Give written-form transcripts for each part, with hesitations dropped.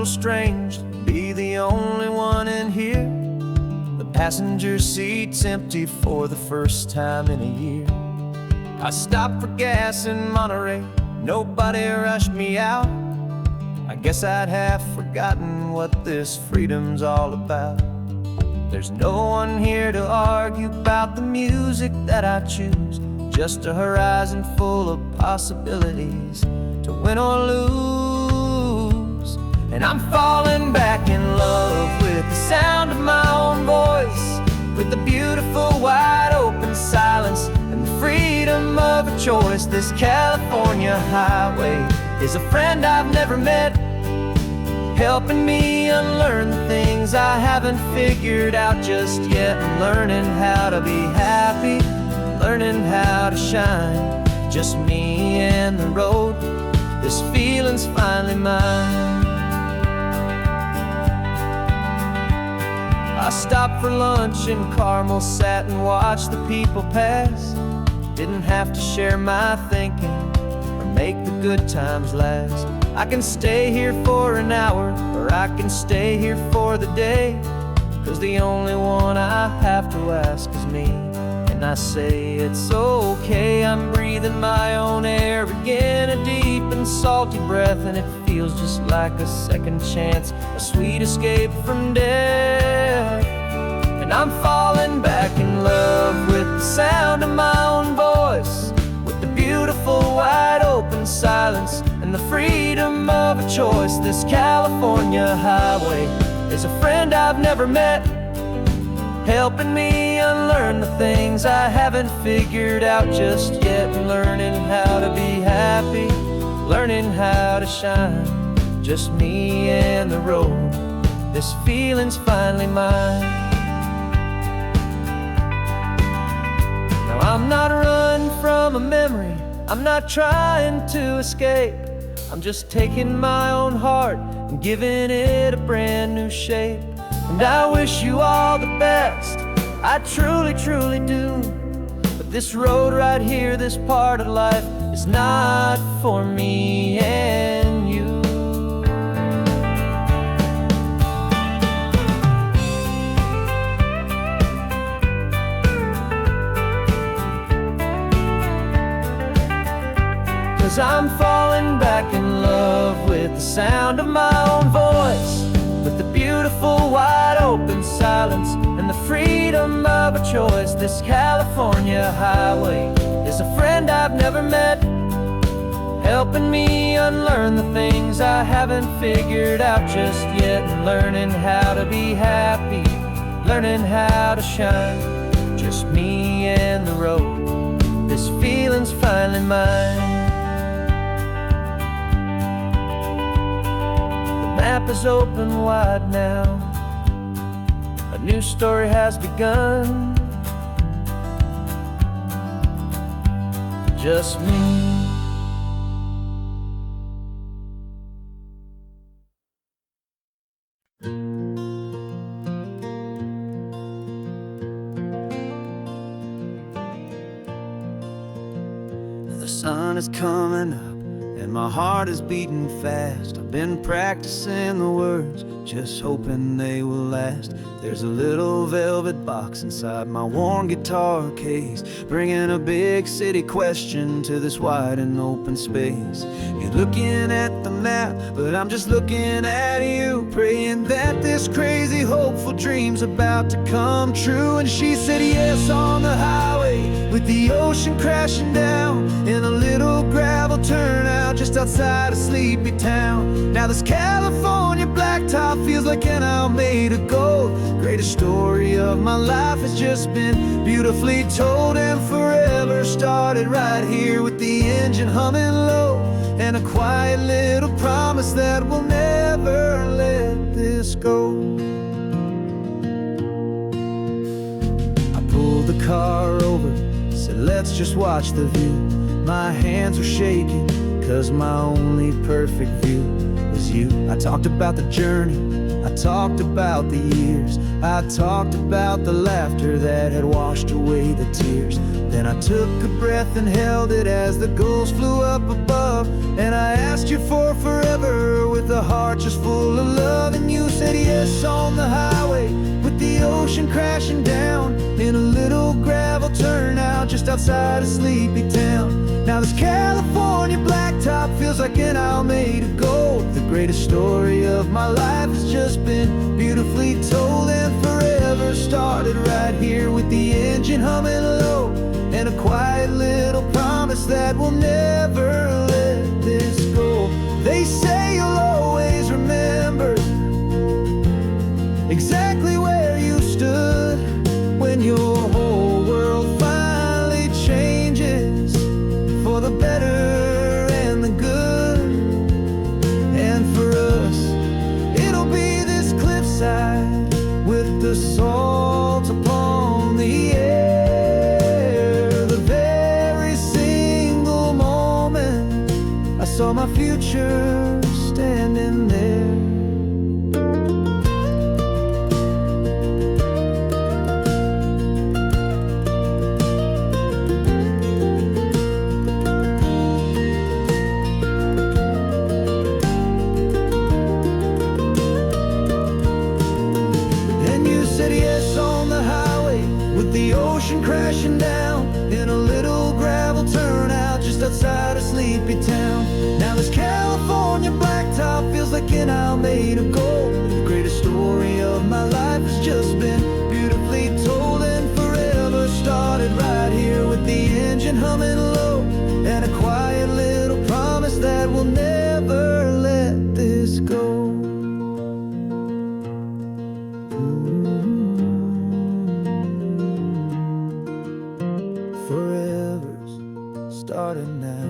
little strange to be the only one in here. The passenger seat's empty for the first time in a year. I stopped for gas in Monterey, nobody rushed me out. I guess I'd have forgotten what this freedom's all about. There's no one here to argue about the music that I choose, just a horizon full of possibilities to win or lose. And I'm falling back in love with the sound of my own voice, with the beautiful wide open silence and the freedom of a choice. This California highway is a friend I've never met, helping me unlearn the things I haven't figured out just yet. I'm learning how to be happy, learning how to shine, just me and the road. This feeling's finally mine. I stopped for lunch in Carmel, sat and watched the people pass. Didn't have to share my thinking or make the good times last. I can stay here for an hour, or I can stay here for the day, 'cause the only one I have to ask is me. And I say it's okay, I'm breathing my own air again, a deep and salty breath, and it feels just like a second chance, a sweet escape from death. And I'm falling back in love with the sound of my own voice, with the beautiful wide open silence and the freedom of a choice. This California highway is a friend I've never met, helping me unlearn the things I haven't figured out just yet. Learning how to be happy, learning how to shine, just me and the road. This feeling's finally mine. Now I'm not running from a memory, I'm not trying to escape. I'm just taking my own heart and giving it a brand new shape. And I wish you all the best, I truly, truly do. But this road right here, this part of life, is not for me and you. Cause I'm falling back in love with the sound of my own voice, with the beautiful wide open silence and the freedom of a choice. This California highway is a friend I've never met, helping me unlearn the things I haven't figured out just yet. And learning how to be happy, learning how to shine, just me and the road. This feeling's finally mine. The map is open wide now, a new story has begun, just me. The sun is coming up and my heart is beating fast. I've been practicing the words, just hoping they will last. There's a little velvet box inside my worn guitar case, bringing a big city question to this wide and open space. You're looking at the map, but I'm just looking at you, praying that this crazy hopeful dream's about to come true. And she said yes on the highway, with the ocean crashing down in a little gravel turnout just outside a sleepy town. Now this California blacktop feels like an owl made of gold. Greatest story of my life has just been beautifully told, and forever started right here with the engine humming low, and a quiet little promise that we'll never let this go. I pulled the car over, said let's just watch the view. My hands were shaking, cause my only perfect view was you. I talked about the journey I talked about the years, I talked about the laughter that had washed away the tears. Then I took a breath and held it as the gulls flew up above. And I asked you for forever with a heart just full of love. And you said yes on the highway with the ocean crashing down in a little gravel turnout just outside of Sleepy Town. Now this California blacktop feels like an isle made of gold. The greatest story of my life has just been beautifully told, and forever started right here with the engine humming low, and a quiet little promise that we'll never let this go. They say you'll always remember exactly where you stood when your whole world finally changes for the better and the good. And for us, it'll be this cliffside with the salt upon the air. The very single moment I saw my future standing there. The ocean crashing down in a little gravel turnout just outside of Sleepy Town. Now this California blacktop feels like an isle made of gold. The greatest story of my life has just been beautifully told, and forever started right here with the engine humming low, and a quiet little promise that we'll never let this go. Forever's started now,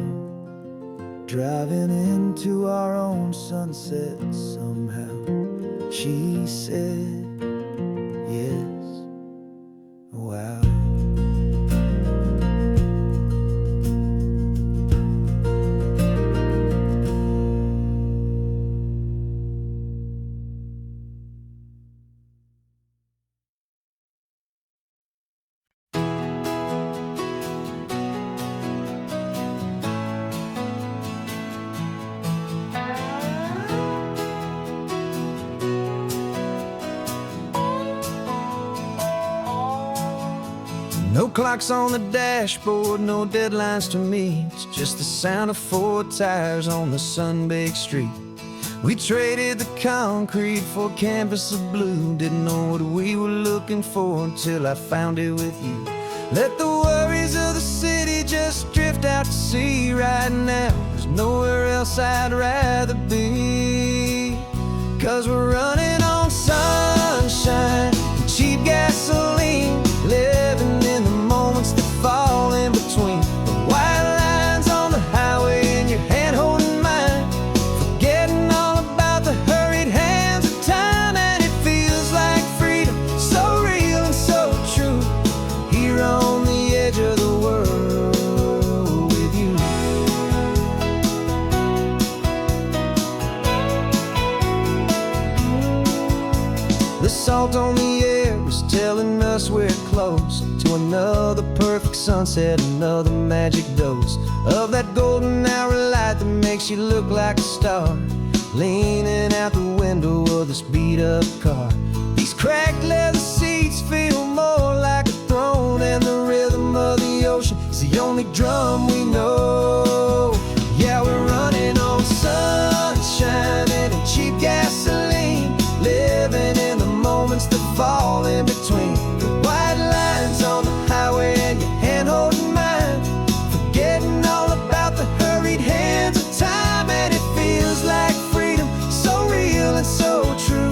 driving into our own sunset somehow. She said yes, wow. No clocks on the dashboard, no deadlines to meet. It's just the sound of 4 tires on the sun-baked street. We traded the concrete for a canvas of blue. Didn't know what we were looking for until I found it with you. Let the worries of the city just drift out to sea right now. There's nowhere else I'd rather be, 'cause we're running on sunshine and cheap gasoline, living in the moments that fall in between the white lines on the highway and your hand holding mine, forgetting all about the hurried hands of time. And it feels like freedom, so real and so true, here on the edge of the world with you. The salt on the air is telling us we're close to another perfect sunset, another magic dose of that golden hour light that makes you look like a star, leaning out the window of this beat-up car. These cracked leather seats feel more like a throne, and the rhythm of the ocean is the only drum we know. Yeah, we're running on sunshine and cheap gasoline, living in the moments that fall in between the white lines on the highway and your hand holding mine, forgetting all about the hurried hands of time. And it feels like freedom, so real and so true,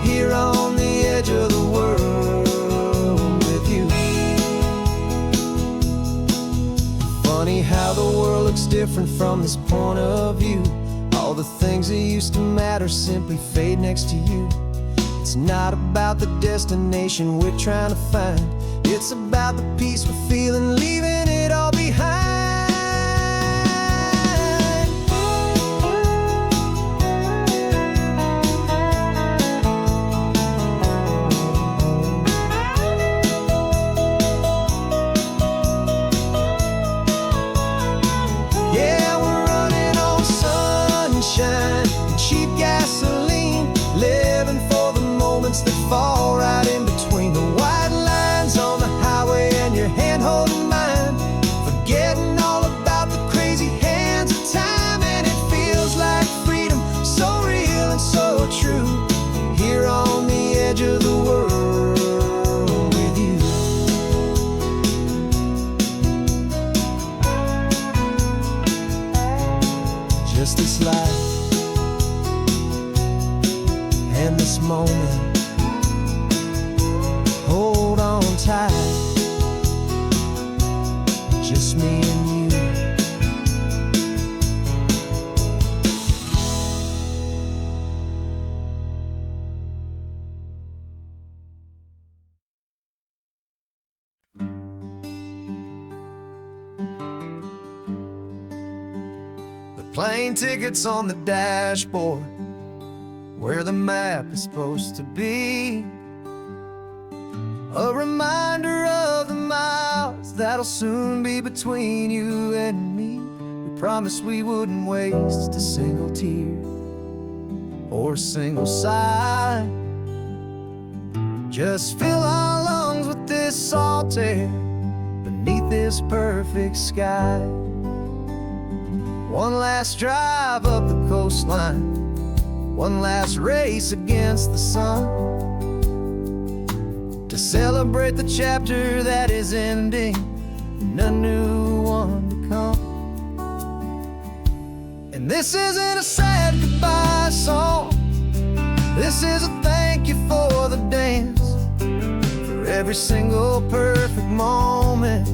here on the edge of the world with you. Funny how the world looks different from this point of view. All the things that used to matter simply fade next to you. It's not about the destination we're trying to find, it's about the peace we're feeling, leaving it all behind. just me and you. The plane tickets on the dashboard, where the map is supposed to be. A reminder of the miles that'll soon be between you and me. We promised we wouldn't waste a single tear or a single sigh. Just fill our lungs with this salt air beneath this perfect sky. One last drive up the coastline, one last race against the sun, to celebrate the chapter that is ending and a new one to come. And this isn't a sad goodbye song, this is a thank you for the dance, for every single perfect moment,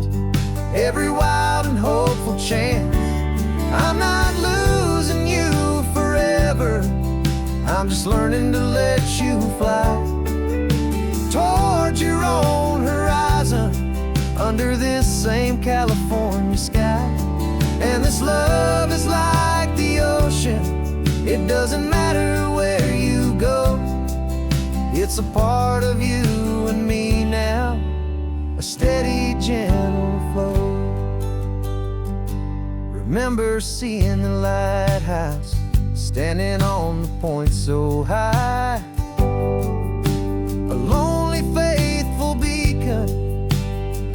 every wild and hopeful chance. I'm not losing you forever, I'm just learning to let you fly towards your own horizon, under this same California sky. And this love is like the ocean, it doesn't matter where you go, it's a part of you and me now, a steady, gentle flow. Remember seeing the lighthouse, standing on the point so high, a lonely, faithful beacon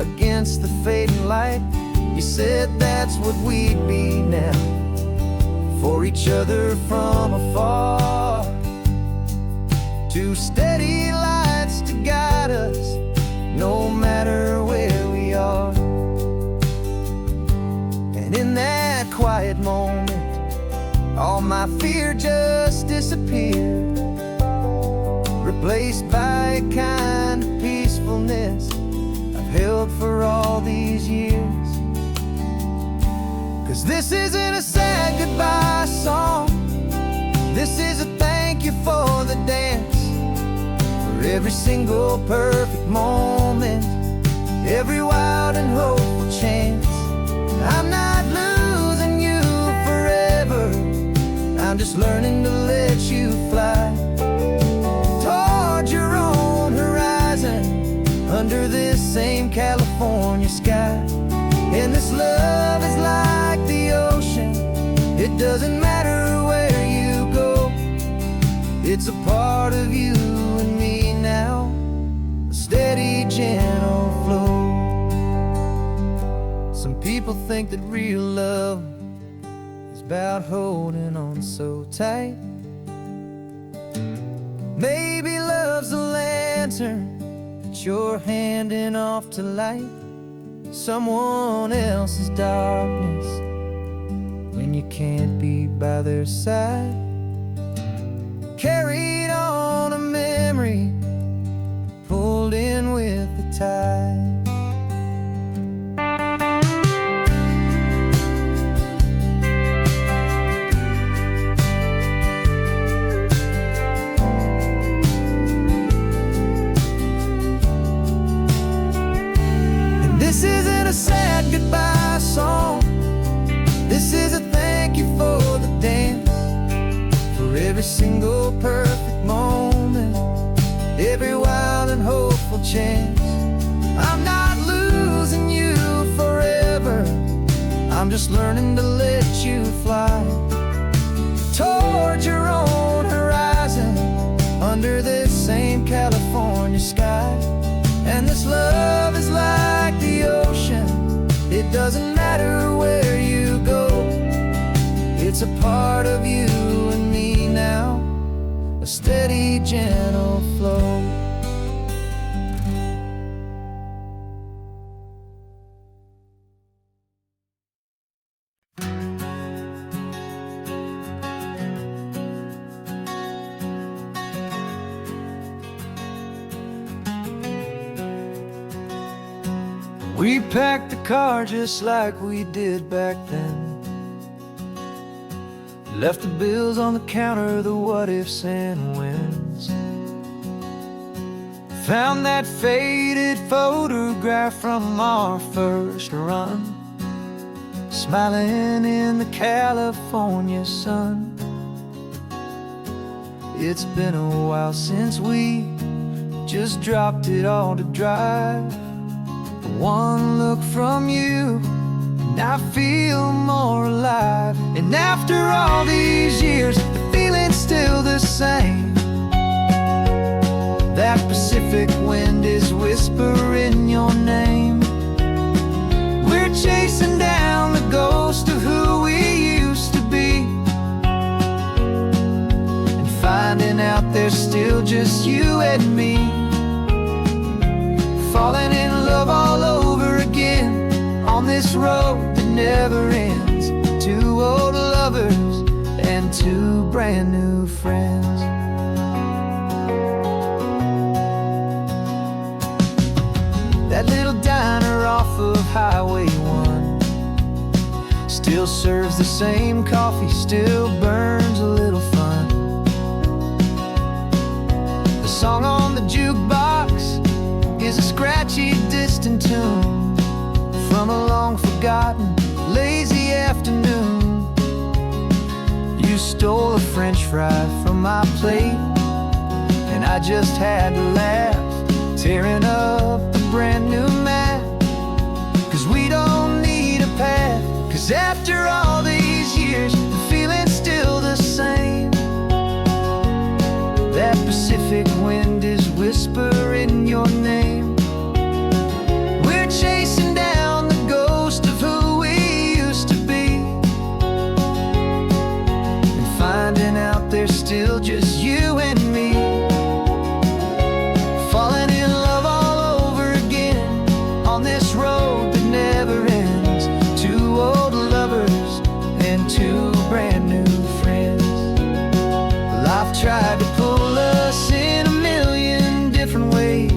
against the fading light. You said that's what we'd be now, for each other from afar. Two steady lights to guide us, no matter where we are. And in that quiet moment, all my fear just disappeared, replaced by a kind of peacefulness I've held for all these years. 'Cause this isn't a sad goodbye song, this is a thank you for the dance, for every single perfect moment, every wild and hopeful chance. I'm not losing you forever, I'm just learning to let you fly towards your own horizon, under this same California sky. And this love is like the ocean, it doesn't matter where you go, it's a part of you and me now, a steady, gentle flow. Some people think that real love is about holding on so tight. Maybe love's a lantern that you're handing off to light someone else's darkness when you can't be by their side. Carried on a memory, pulled in with the tide. This isn't a sad goodbye song, this is a thank you for the dance, for every single perfect moment, every wild and hopeful chance. I'm not losing you forever, I'm just learning to let you fly towards your own horizon, under this same California sky. And this love is like the ocean, it doesn't matter where you go, it's a part of you and me now, a steady, gentle flow. We packed the car just like we did back then. Left the bills on the counter, the what ifs and whens. Found that faded photograph from our first run, smiling in the California sun. It's been a while since we just dropped it all to drive. One look from you and I feel more alive. And after all these years, the feeling's still the same. That Pacific wind is whispering your name. We're chasing down the ghost of who we used to be, and finding out there's still just you and me. Falling in love all over again on this road that never ends. Two old lovers and two brand new friends. That little diner off of Highway 1 still serves the same coffee, still burns a little fun. The song on the jukebox is a scratchy, distant tune from a long-forgotten, lazy afternoon. You stole a French fry from my plate, and I just had to laugh, tearing up the brand new map. 'Cause we don't need a path, 'cause after all these years, the feeling's still the same. That Pacific wind is whispering your name. We're chasing down the ghost of who we used to be, and finding out there's still just you and me. Falling in love all over again on this road that never ends. Two old lovers and two brand new friends. Life tried to pull us in a million different ways,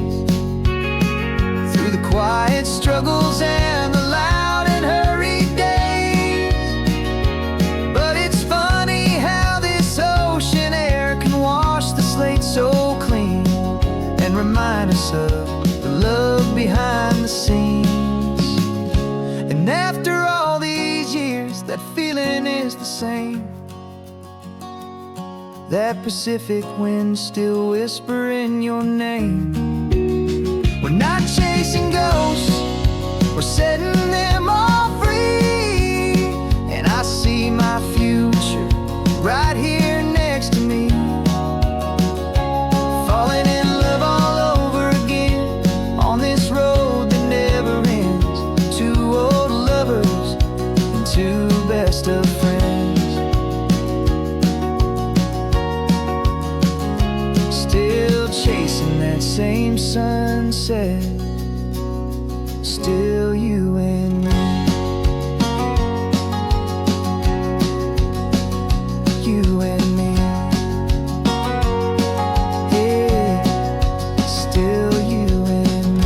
through the quiet struggles and the loud and hurried days. But it's funny how this ocean air can wash the slate so clean, and remind us of the love behind the scenes. And after all these years, that feeling is the same. That Pacific wind still whispering your name. We're not chasing ghosts, we're setting them all free. And I see my future right here next to me. Falling in love all over again on this road that never ends. Two old lovers and two best of friends. Still chasing that same sunset, still you and me. You and me. Yeah, still you and me.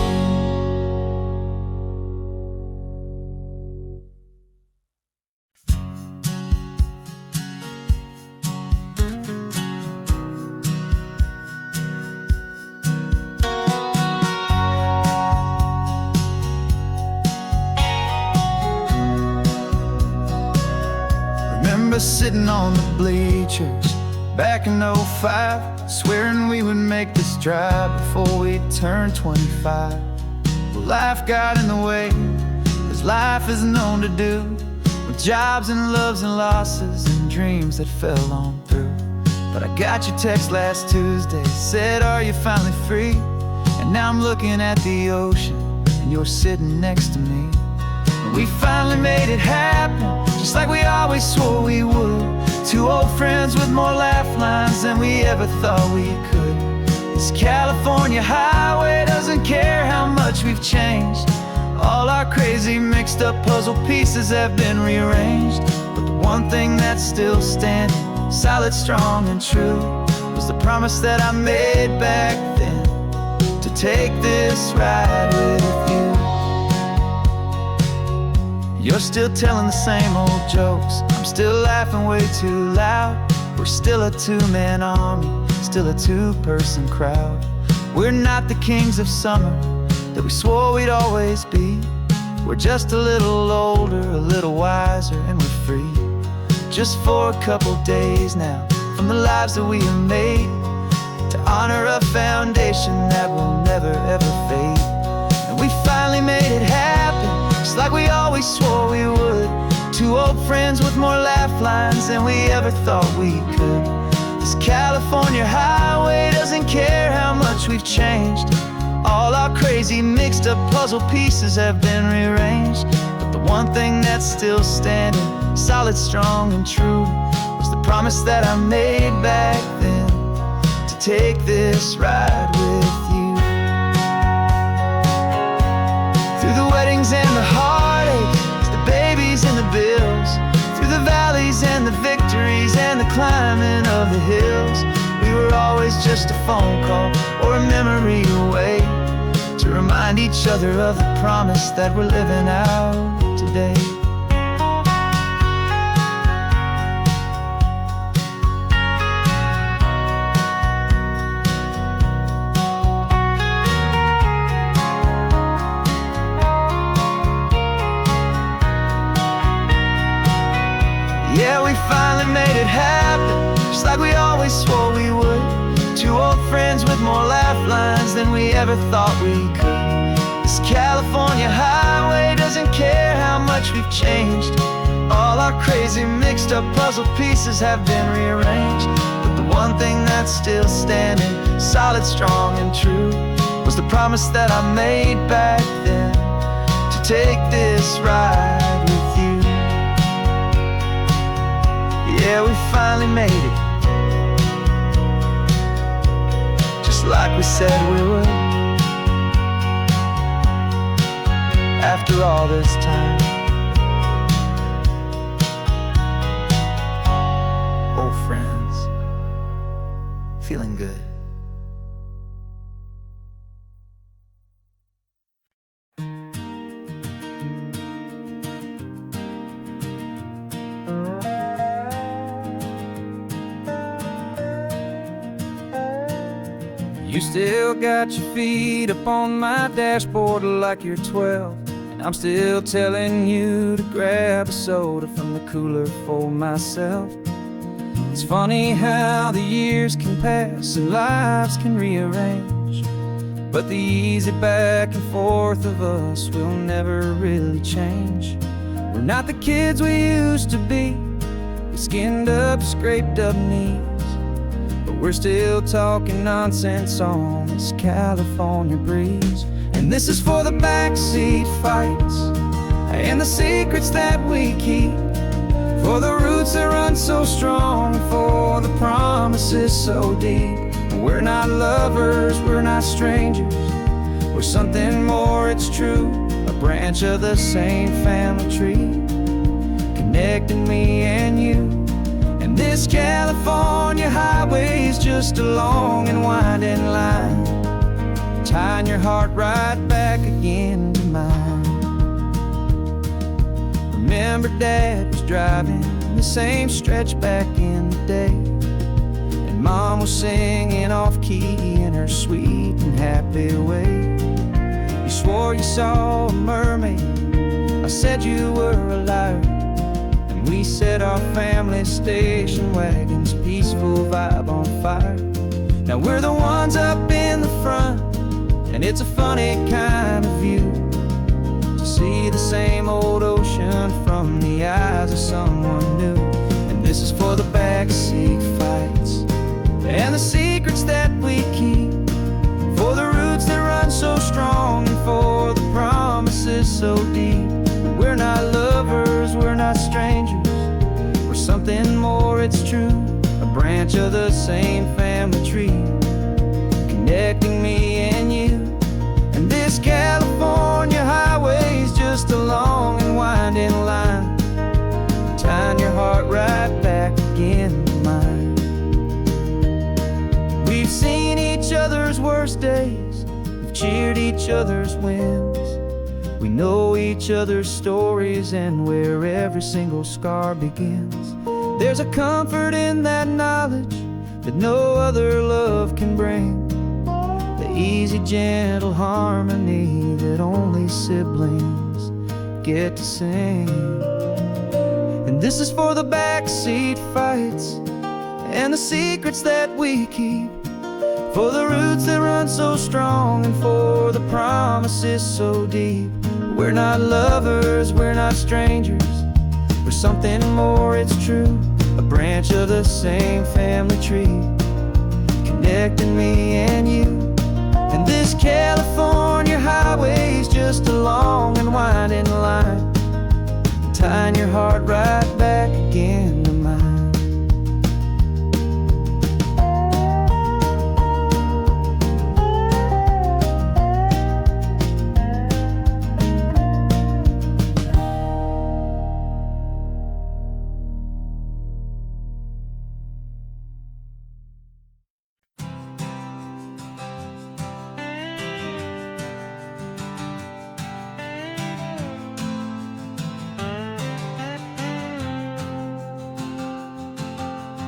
Remember sitting on the bleachers back in '05, swearing we would make this drive before we turned 25. Well, life got in the way, as life is known to do, with jobs and loves and losses and dreams that fell on through. But I got your text last Tuesday, said, are you finally free? And now I'm looking at the ocean, and you're sitting next to me. We finally made it happen, just like we always swore we would. Two old friends with more laugh lines than we ever thought we could. This California highway doesn't care how much we've changed. All our crazy mixed up puzzle pieces have been rearranged. But the one thing that's still standing, solid, strong and true, was the promise that I made back then, to take this ride with you. You're still telling the same old jokes, I'm still laughing way too loud. We're still a two-man army, still a two-person crowd. We're not the kings of summer that we swore we'd always be. We're just a little older, a little wiser, and we're free. Just for a couple days now, from the lives that we have made, to honor a foundation that will never ever fade. And we finally made it happen, just like we always swore we would. Two old friends with more laugh lines than we ever thought we could. This California highway doesn't care how much we've changed. All our crazy mixed up puzzle pieces have been rearranged, but the one thing that's still standing, solid, strong, and true, was the promise that I made back then, to take this ride with you. Through the weddings and the heartaches, the babies and the bills, through the valleys and the victories and the climbing of the hills, we were always just a phone call or a memory away, to remind each other of the promise that we're living out today. Yeah, we finally made it happen, just like we always swore we would. Two old friends with more laugh lines than we ever thought we could. This California highway doesn't care how much we've changed. All our crazy mixed up puzzle pieces have been rearranged, but the one thing that's still standing, solid, strong, and true, was the promise that I made back then, to take this ride with you. Yeah, we finally made it, just like we said we would. After all this time, old friends, feeling good. You still got your feet up on my dashboard like you're 12, and I'm still telling you to grab a soda from the cooler for myself. It's funny how the years can pass and lives can rearrange, but the easy back and forth of us will never really change. We're not the kids we used to be, with skinned up, scraped up knees, but we're still talking nonsense on this California breeze. And this is for the backseat fights and the secrets that we keep, for the roots that run so strong, for the promises so deep. We're not lovers, we're not strangers, we're something more, it's true, a branch of the same family tree, connecting me and you. And this California highway is just a long and winding line, tying your heart right back again to mine. Remember Dad was driving the same stretch back in the day, and Mom was singing off-key in her sweet and happy way. You swore you saw a mermaid, I said you were a liar, and we set our family station wagon's peaceful vibe on fire. Now we're the ones up in the front, and it's a funny kind of view to see the same old ocean from the eyes of someone new. And this is for the backseat fights and the secrets that we keep, for the roots that run so strong, and for the promises so deep. We're not lovers, we're not strangers, we're something more, it's true, a branch of the same family tree, connecting me and you. And this California highway is just a long and winding line, tying your heart right back again to mine. We've seen each other's worst days, we've cheered each other's wins, We know each other's stories and where every single scar begins. There's a comfort in that knowledge that no other love can bring. The easy, gentle harmony that only siblings get to sing. And this is for the backseat fights and the secrets that we keep, for the roots that run so strong and for the promises so deep. We're not lovers, we're not strangers, we're something more, it's true. A branch of the same family tree, connecting me and you. And this California highway's just a long and winding line, tying your heart right back again to mine.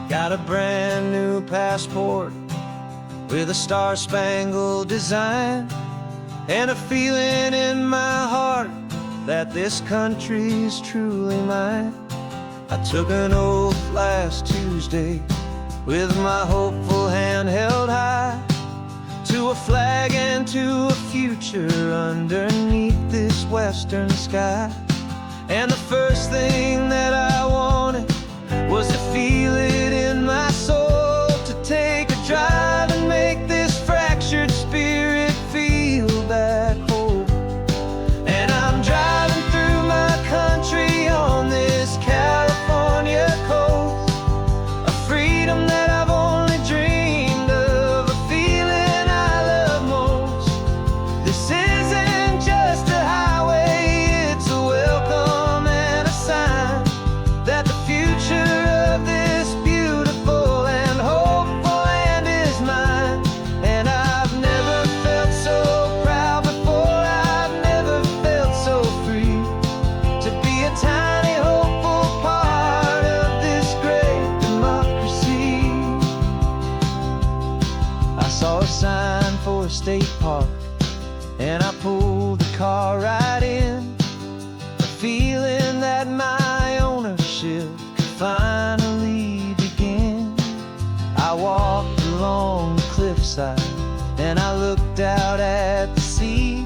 Got a brand new passport with a star-spangled design, and a feeling in my heart that this country's truly mine. I took an oath last Tuesday with my hopeful hand held high, to a flag and to a future underneath this western sky. And the first thing that I wanted was to feel it in my soul, to take a drive and make this fractured spirit feel back home. And I'm driving through my country on this California coast, a freedom that I've only dreamed of, a feeling I love most. This isn't just a highway, it's a welcome and a sign that the future of this beautiful and hopeful land is mine. And I've never felt so proud before, I've never felt so free, to be a tiny hopeful part of this great democracy. I saw a sign for a state park, and I pulled the car right in, a feeling that my ownership could finally begin. I walked along the cliffside and I looked out at the sea,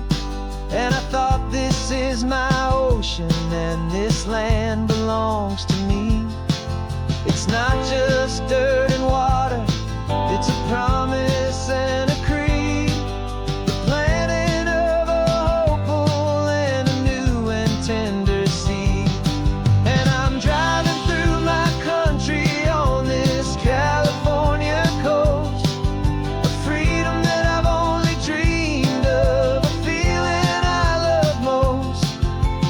and I thought, this is my ocean and this land belongs to me. It's not just dirt and water, it's a promise and a creed, the planting of a hopeful and a new and tender seed. And I'm driving through my country on this California coast, a freedom that I've only dreamed of, a feeling I love most.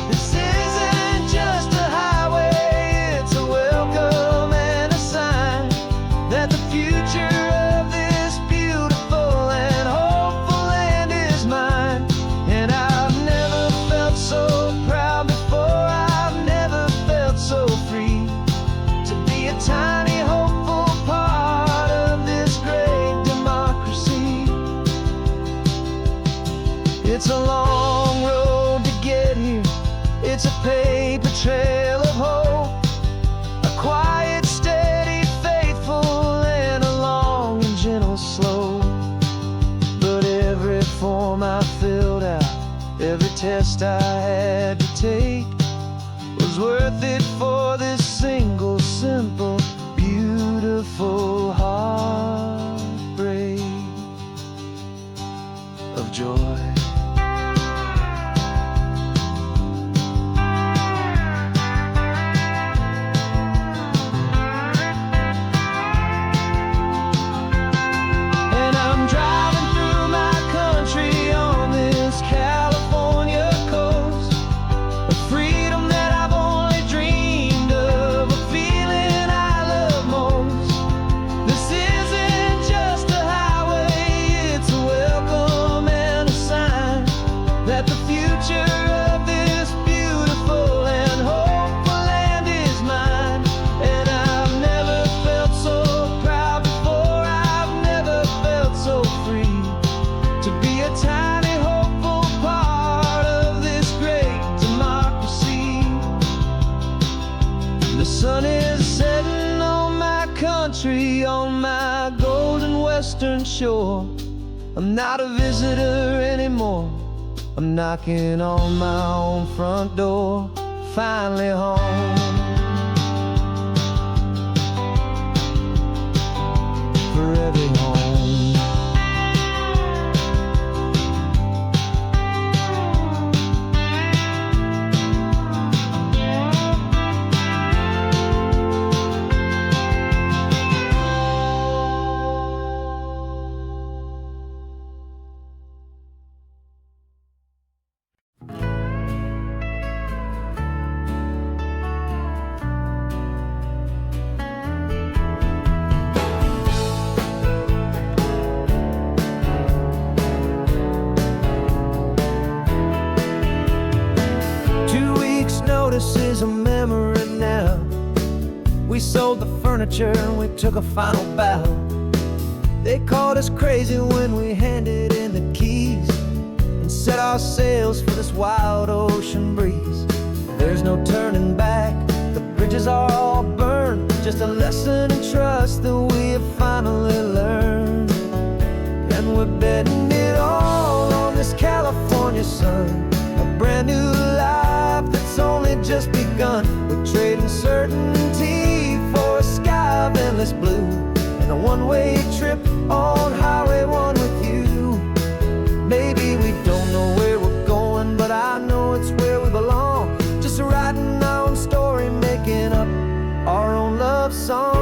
This isn't just a highway, it's a welcome and a sign that the future of this beautiful and hopeful land is mine. And I've never felt so proud before, I've never felt so free, to be a tiny hopeful part of this great democracy. It's a long road to get here, it's a paper trail of hope, a quiet, steady, faithful, and a long and gentle slope. But every form I filled out, every test I had to take, was worth it for this single, simple, beautiful heartbreak of joy. And I'm driving through my country on this California coast, a freedom that I've only dreamed of, a feeling I love most. This isn't just a highway, it's a welcome and a sign that the future of shore. I'm not a visitor anymore. I'm knocking on my own front door. Finally home. For every home. 2 weeks' notice is a memory now. We sold the furniture and we took a final bow. They called us crazy when we handed in the keys and set our sails for this wild ocean breeze. There's no turning back, the bridges are all burned. Just a lesson in trust that we have finally learned. And we're betting it all on this California sun, a brand new life that's only just begun. We're trading certainty for a sky of endless blue, and a one-way trip on Highway 1 with you. Maybe we don't know where we're going, but I know it's where we belong. Just writing our own story, making up our own love song.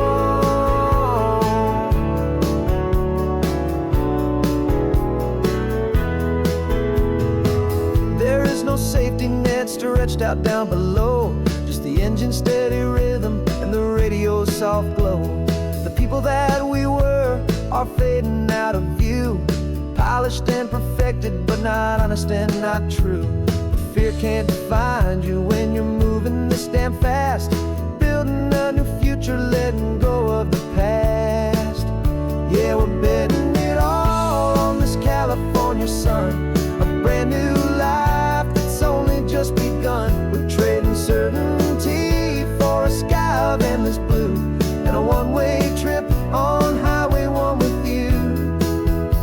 There is no safety net stretched out down below, just the engine's steady rhythm and the radio's soft glow. The people that we were are fading out of view, polished and perfected, but not honest and not true. Fear can't define you when you're moving this damn fast, building a new future, letting go of the past. Yeah, we're betting it all on this California sun, a brand new life that's only just begun. We're trading certainty for a sky of endless blue, and a one-way trip on Highway 1 with you.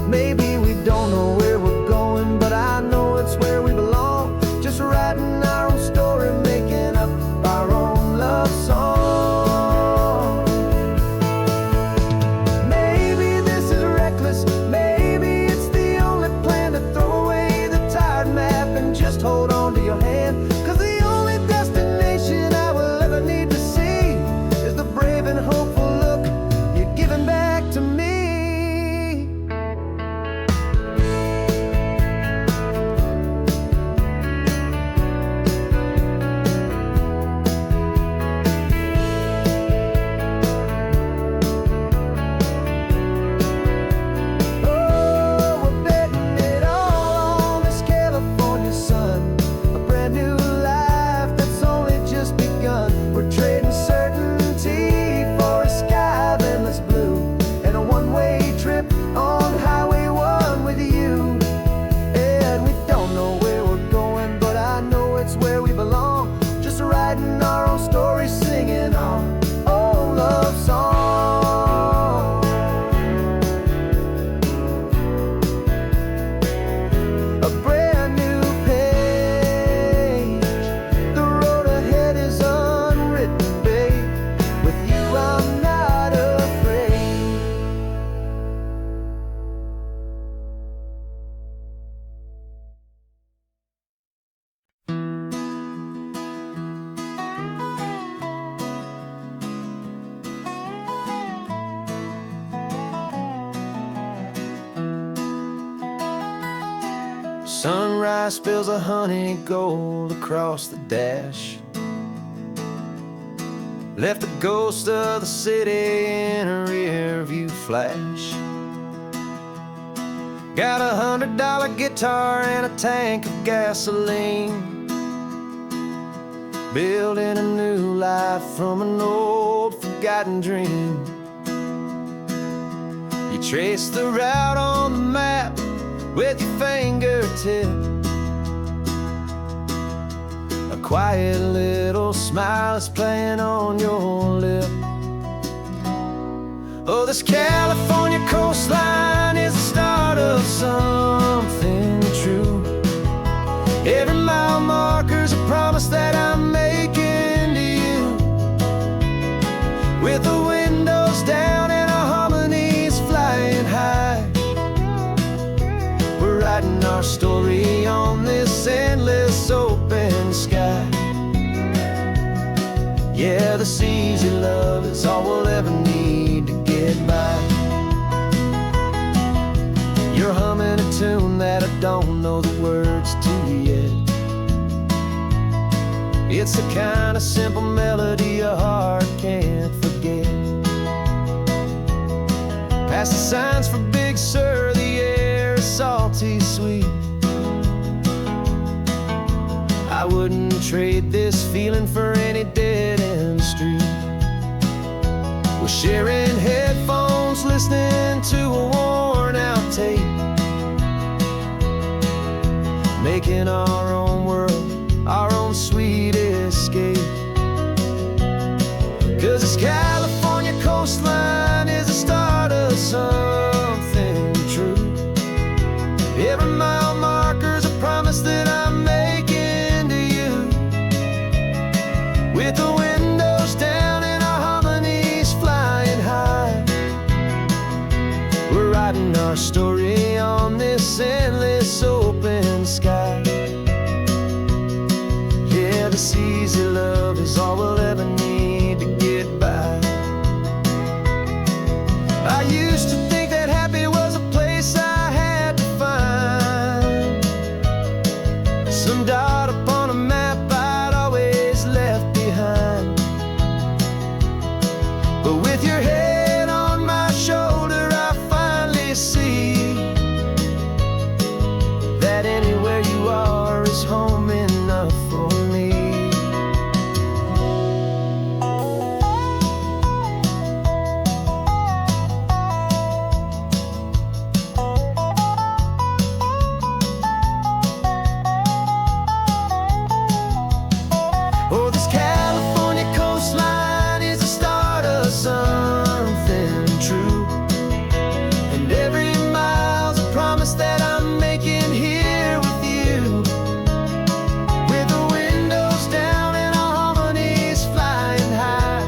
Maybe we don't know where we're going, but I know it's where we belong. Just writing our own story, making up our own love song. Maybe this is reckless, maybe it's the only plan to throw away the tired map and just hold on to your hand. 'Cause the only destination I will ever need to see is the brave and hopeful look you're giving back to me. Sunrise spills a honey gold across the dash, left the ghost of the city in a rear view flash. Got a $100 guitar and a tank of gasoline, building a new life from an old forgotten dream. You trace the route on the map with your fingertip, a quiet little smile is playing on your lip. Oh, this California coastline is the start of something true. Every mile marker's a promise that I'm making to you. With the windows down and our harmonies flying high, we're writing our story on this endless open sky. Yeah, this easy love is all we'll ever need to get by. You're humming a tune that I don't know the words to yet. It's the kind of simple melody a heart can't forget. Past the signs for Big Sur, the air is salty sweet. I wouldn't trade this feeling for any dead-end street. We're sharing headphones, listening to a worn-out tape, making our own world, our own sweet escape. 'Cause this California coastline is the start of something true. Every mile marker's a promise that I'm making to you. With the windows down and our harmonies flying high, we're writing our story on this endless open sky. Yeah, this easy love is all we'll ever need to get by. I used to think that happy was a place I had to find, some dot upon a map I'd always left behind. But with your head on my shoulder, I finally see that anywhere you are is home enough for me. Oh, this California coastline is the start of something true. And every mile's a promise that I'm making here with you. With the windows down and our harmonies flying high,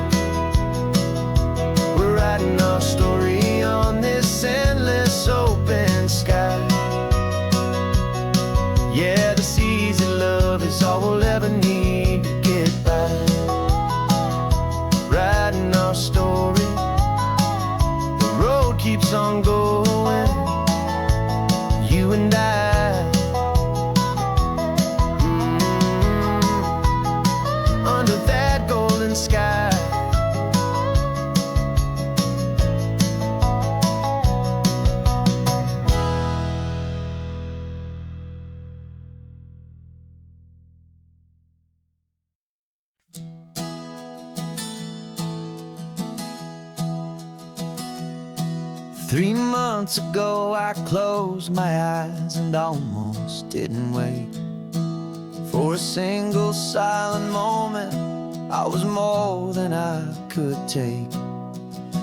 we're writing our story on this endless open sky. Yeah, this easy love is all we'll ever need to get by. Writing our story, the road keeps on going, you and I. Under that golden sky. 3 months ago I closed my eyes and almost didn't wait for a single silent moment. I was more than I could take.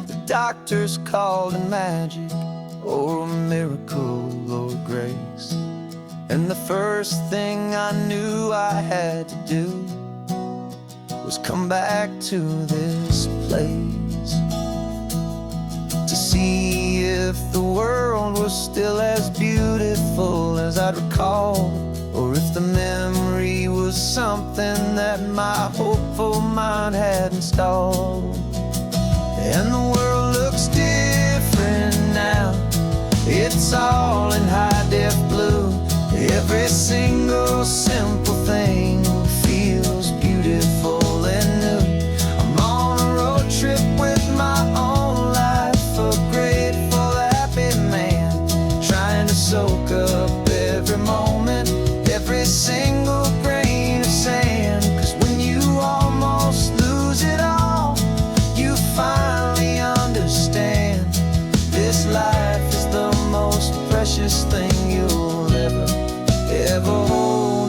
The doctors called it magic, or a miracle, or grace. And the first thing I knew I had to do was come back to this place, to see if the world was still as beautiful as I'd recall, or if the memory was something that my hopeful mind had installed. And the world looks different now, it's all in high-def blue. Every single simple thing feels beautiful and new. I'm on a road trip with my own life, a grateful, happy man, trying to soak up every moment, every single grain of sand. 'Cause when you almost lose it all, you finally understand this life is the most precious thing you'll ever hold.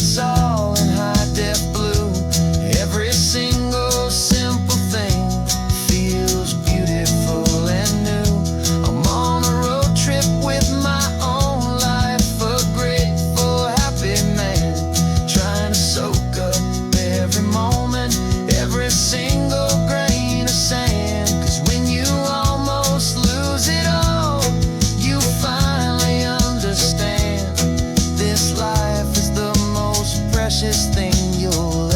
it's all in high def blue. Every single simple thing feels beautiful and new. I'm on a road trip with my own life, a grateful, happy man, trying to soak up every moment, every single grain of sand. 'Cause when you almost lose it all, you finally understand this life is the most precious thing you'll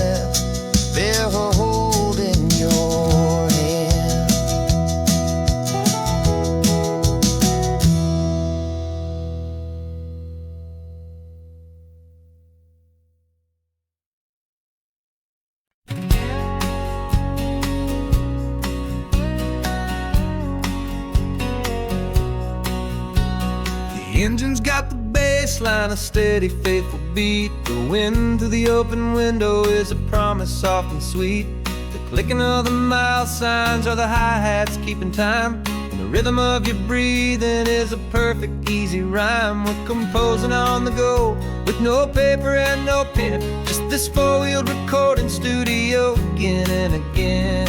ever hold in your hand. The engine's got the bass line, a steady, faithful beat. The wind through the open window is a promise soft and sweet. The clicking of the mile signs are the hi-hats keeping time, and the rhythm of your breathing is a perfect, easy rhyme. We're composing on the go with no paper and no pen, just this four-wheeled recording studio again and again.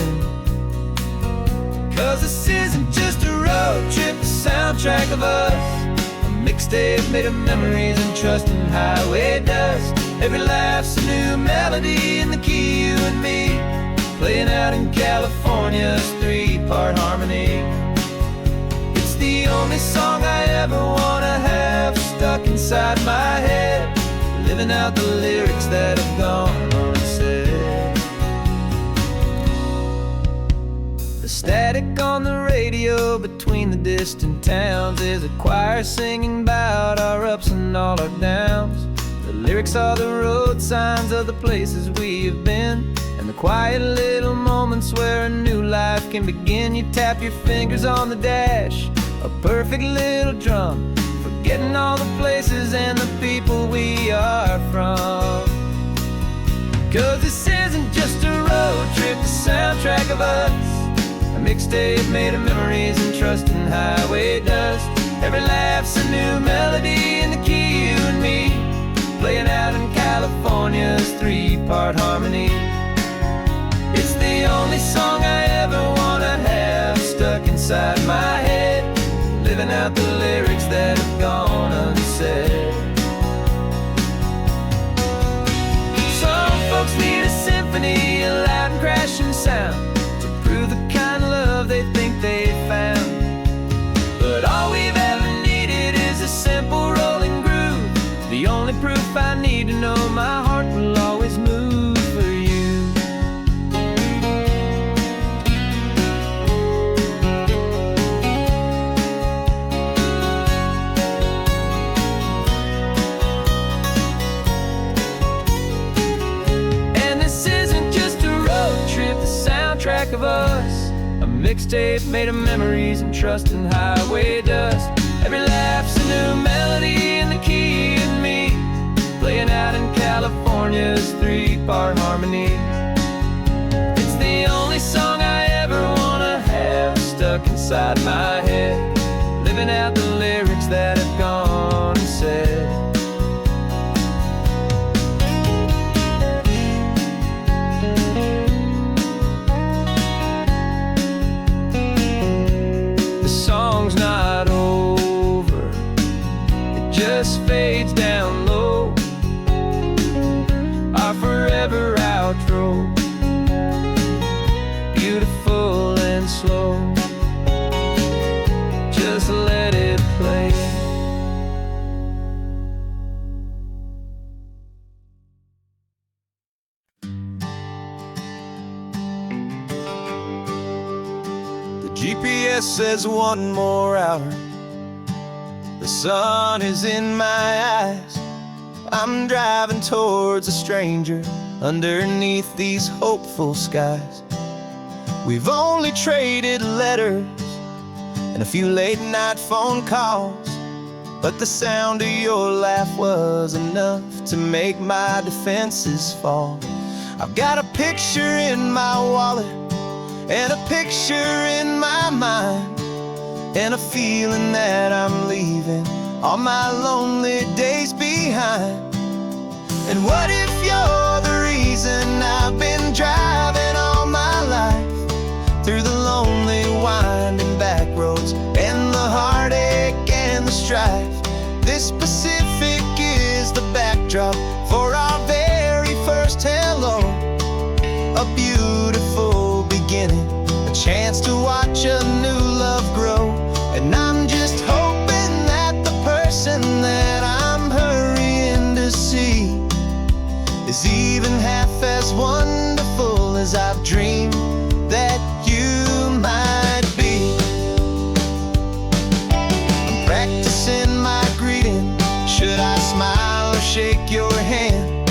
'Cause this isn't just a road trip, the soundtrack of us, mixtape made of memories and trust in highway dust. Every laugh's a new melody in the key, you and me, playing out in California's three-part harmony. It's the only song I ever wanna have stuck inside my head, living out the lyrics that have gone unsaid. The static on the radio between the distant towns is a choir singing about our ups and all our downs. The lyrics are the road signs of the places we have been, and the quiet little moments where a new life can begin. You tap your fingers on the dash, a perfect little drum, forgetting all the places and the people we are from. 'Cause this isn't just a road trip, the soundtrack of us, a mixtape made of memories and trust in highway dust. Every laugh's a new melody in the key, you and me, playing out in California's three-part harmony. It's the only song I ever wanna have stuck inside my head, living out the lyrics that have gone unsaid. Some folks need a symphony, a loud and crashing sound, to prove the kind of love they think they found. But all we've ever needed is a simple rolling groove, the only proof I need to know my heart will always move for you. And this isn't just a road trip, the soundtrack of us, a mixtape made of memories and trust in highway dust. Every laugh's a new melody in the key and me, playing out in California's three-part harmony. It's the only song I ever wanna have stuck inside my head, living out the lyrics that have gone and said. Song's not over, it just fades down low, our forever outro, beautiful and slow, just let it play. GPS says one more hour, the sun is in my eyes. I'm driving towards a stranger underneath these hopeful skies. We've only traded letters and a few late night phone calls, but the sound of your laugh was enough to make my defenses fall. I've got a picture in my wallet and a picture in my mind, and a feeling that I'm leaving all my lonely days behind. And what if you're the reason I've been driving all my life, through the lonely winding back roads and the heartache and the strife? This Pacific is the backdrop for our very first hello. A beautiful beginning, a chance to watch a new love grow. And I'm just hoping that the person that I'm hurrying to see is even half as wonderful as I've dreamed that you might be. I'm practicing my greeting. Should I smile or shake your hand?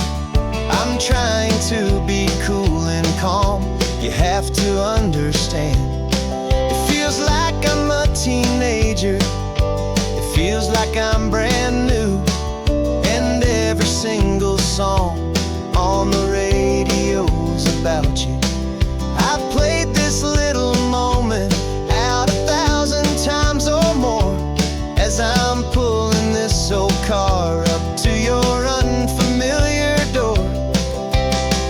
I'm trying to be cool and calm. You have to understand. It feels like I'm a teenager. It feels like I'm brand new. And every single song on the radio's about you. I've played this little moment out 1,000 times or more, as I'm pulling this old car up to your unfamiliar door.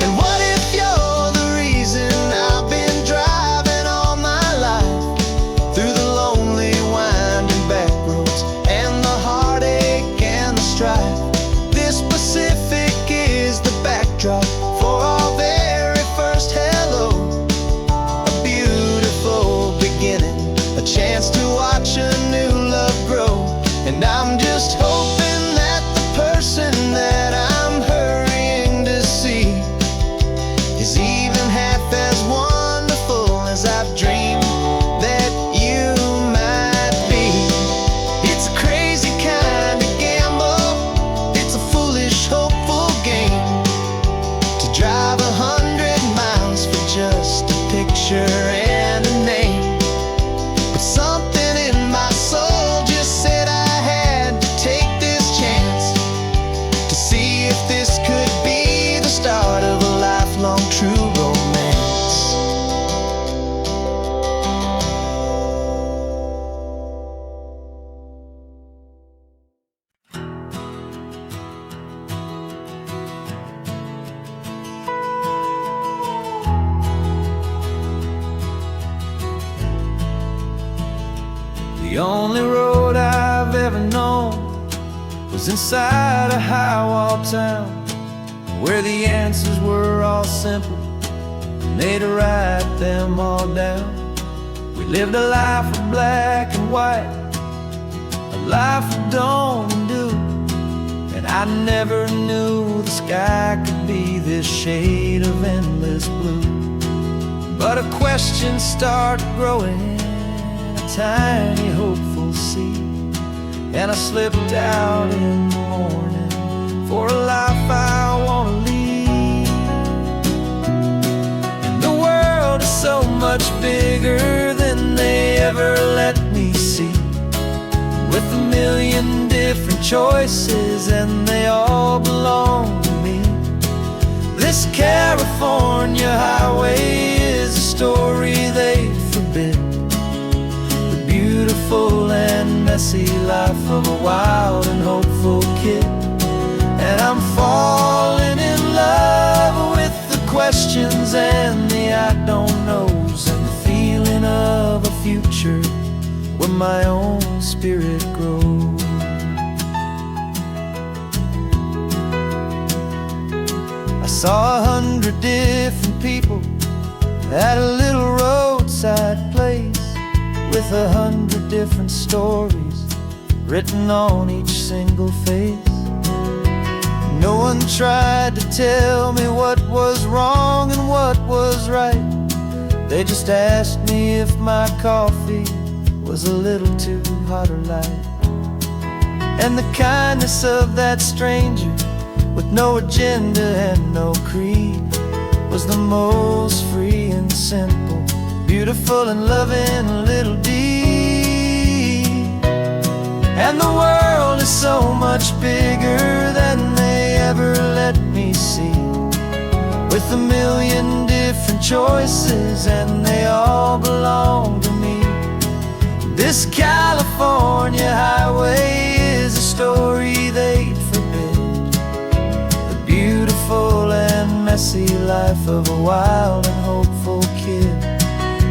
And what if you're the reason I've been driving all my life, through the lonely winding back roads and the heartache and the strife? This Pacific is the backdrop for our very first hello. A beautiful beginning, a chance to watch a new love grow. And I'm just hoping that the person that I'm hurrying to see is even half as wonderful as I've dreamed that you might be. It's a crazy kind of gamble. It's a foolish, hopeful game, to drive 100 miles for just a picture and a name. But something in my soul just said I had to take this chance, to see if this could be the start of a lifelong true romance. The only road I've ever known was inside a high-wall town, where the answers were all simple and they'd write them all down. We lived a life of black and white, a life of dawn and dew, and I never knew the sky could be this shade of endless blue. But a question started growing, a tiny hopeful seed, and I slipped out in the morning for a life I want to lead. And the world is so much bigger than they ever let me see, with a million different choices and they all belong to me. This California highway is a story they forbid, the beautiful and messy life of a wild and hopeful kid. And I'm falling in love with the questions and the I don't knows, and the feeling of a future where my own spirit grows. I saw 100 different people at a little roadside place, with 100 different stories written on each single face. No one tried to tell me what was wrong and what was right. They just asked me if my coffee was a little too hot or light. And the kindness of that stranger, with no agenda and no creed, was the most free and simple, beautiful and loving little deed. And the world is so much bigger than they ever let me see, with a million different choices and they all belong to me. This California highway is a story they'd forbid, the messy life of a wild and hopeful kid.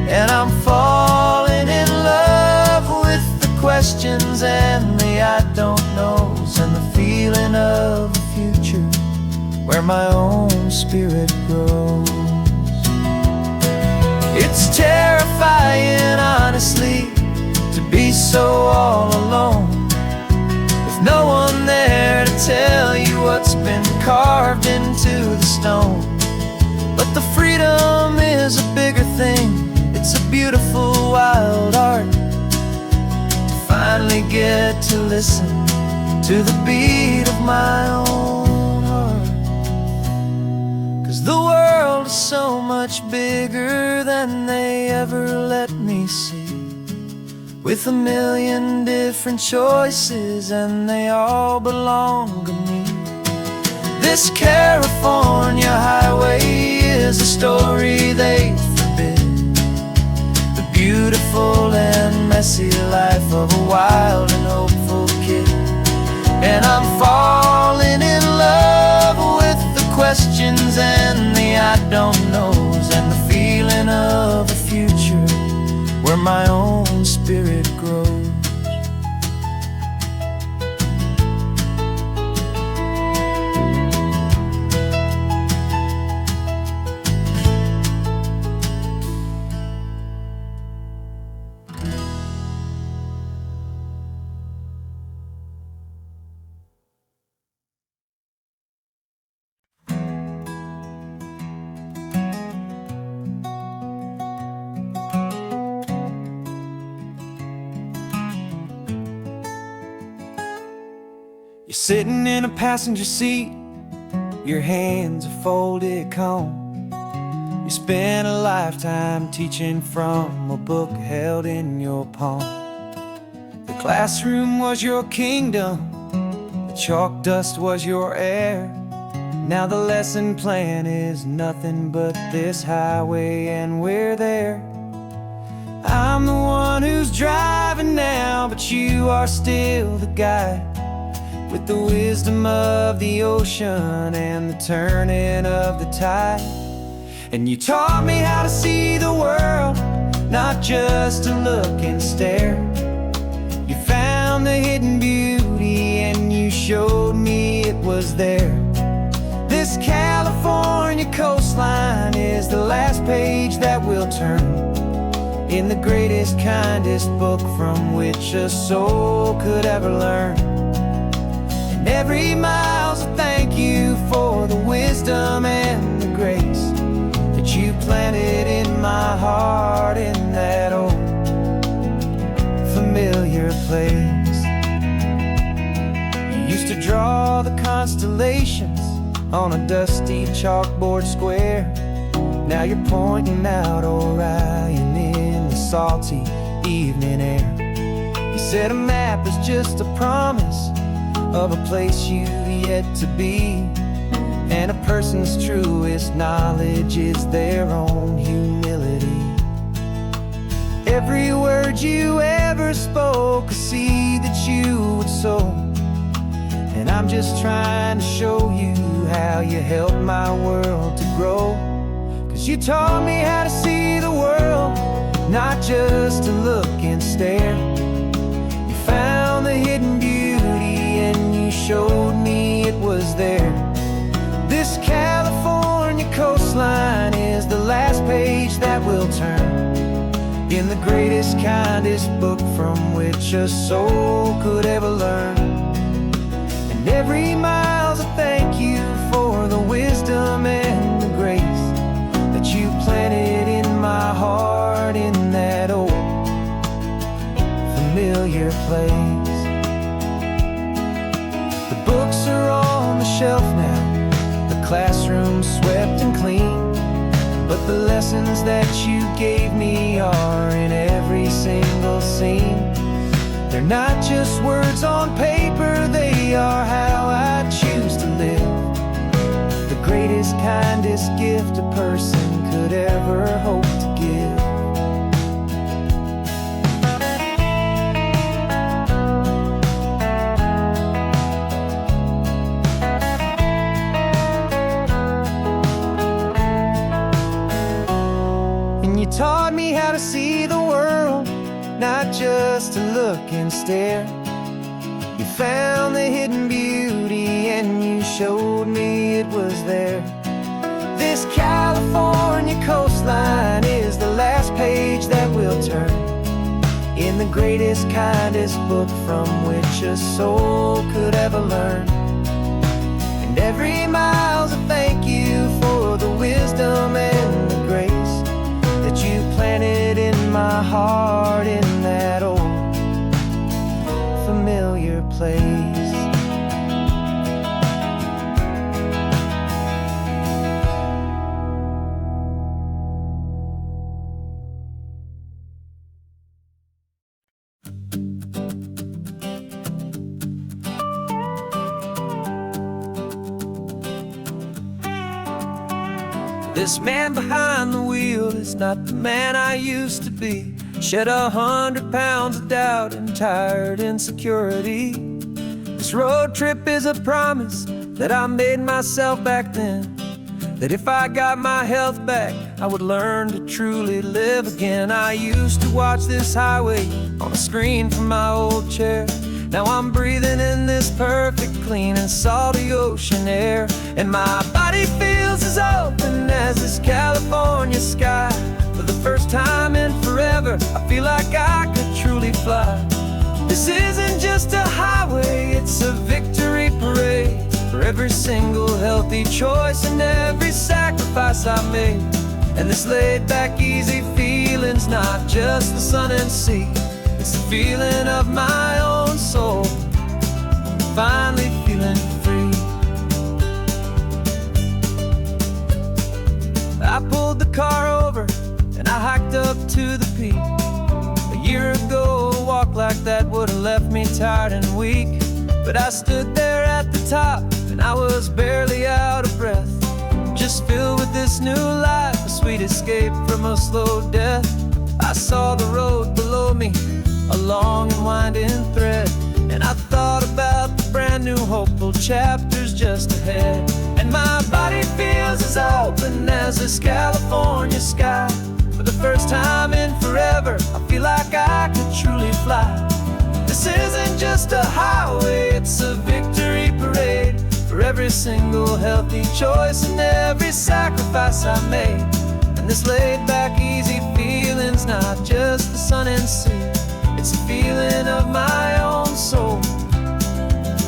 And I'm falling in love with the questions and the I don't knows, and the feeling of a future where my own spirit grows. It's terrifying, honestly, to be so all alone, with no one there to tell you what's been carved into the stone. But the freedom is a bigger thing. It's a beautiful wild art to finally get to listen to the beat of my own heart. 'Cause the world is so much bigger than they ever let me see, with a million different choices, and they all belong to me. This California highway is a story they forbid, the beautiful and messy life of a wild and hopeful kid. And I'm falling in love with the questions and the I don't knows, and the feeling of a future where my own spirit grows. You're sitting in a passenger seat, your hands are folded calm. You spent a lifetime teaching from a book held in your palm. The classroom was your kingdom, the chalk dust was your air. Now the lesson plan is nothing but this highway, and we're there. I'm the one who's driving now, but you are still the guide, with the wisdom of the ocean and the turning of the tide. And you taught me how to see the world, not just to look and stare. You found the hidden beauty and you showed me it was there. This California coastline is the last page that we'll turn in the greatest, kindest book from which a soul could ever learn. And every mile's a thank you for the wisdom and the grace that you planted in my heart in that old familiar place. You used to draw the constellations on a dusty chalkboard square. Now you're pointing out Orion in the salty evening air. You said a map is just a promise of a place you've yet to be, and a person's truest knowledge is their own humility. Every word you ever spoke, a seed that you would sow, and I'm just trying to show you how you helped my world to grow. 'Cause you taught me how to see the world, not just to look and stare. You found the hidden beauty and you showed me it was there. This California coastline is the last page that we'll turn in the greatest, kindest book from which a soul could ever learn. And every mile's a thank you for the wisdom and the grace that you planted in my heart in that old familiar place. The books are on the shelf now, the classroom swept and clean, but the lessons that you gave me are in every single scene. They're not just words on paper, they are how I choose to live. The greatest, kindest gift a person could ever hope to give. you taught me how to see the world, not just to look and stare. You found the hidden beauty and you showed me it was there. This California coastline is the last page that we'll turn in the greatest, kindest book from which a soul could ever learn. And every mile's a thank you for the wisdom and the grace that you planted in my heart in that old familiar place. This man behind the wheel is not the man I used to be. Shed 100 pounds of doubt and tired insecurity. This road trip is a promise that I made myself back then, that if I got my health back, I would learn to truly live again. I used to watch this highway on a screen from my old chair. Now I'm breathing in this perfect, clean and salty ocean air. And my body feels as open as this California sky. For the first time in forever, I feel like I could truly fly. This isn't just a highway, it's a victory parade for every single healthy choice and every sacrifice I made. And this laid back, easy feeling's not just the sun and sea, it's the feeling of my own soul, finally feeling free. I pulled the car over and I hiked up to the peak. A year ago, a walk like that would've left me tired and weak. But I stood there at the top and I was barely out of breath, just filled with this new life, a sweet escape from a slow death. I saw the road below me, a long and winding thread, and I thought about the brand new hopeful chapters just ahead. And my body feels as open as this California sky. For the first time in forever, I feel like I could truly fly. This isn't just a highway, it's a victory parade for every single healthy choice and every sacrifice I made. And this laid back, easy feeling's not just the sun and sea, it's a feeling of my own soul,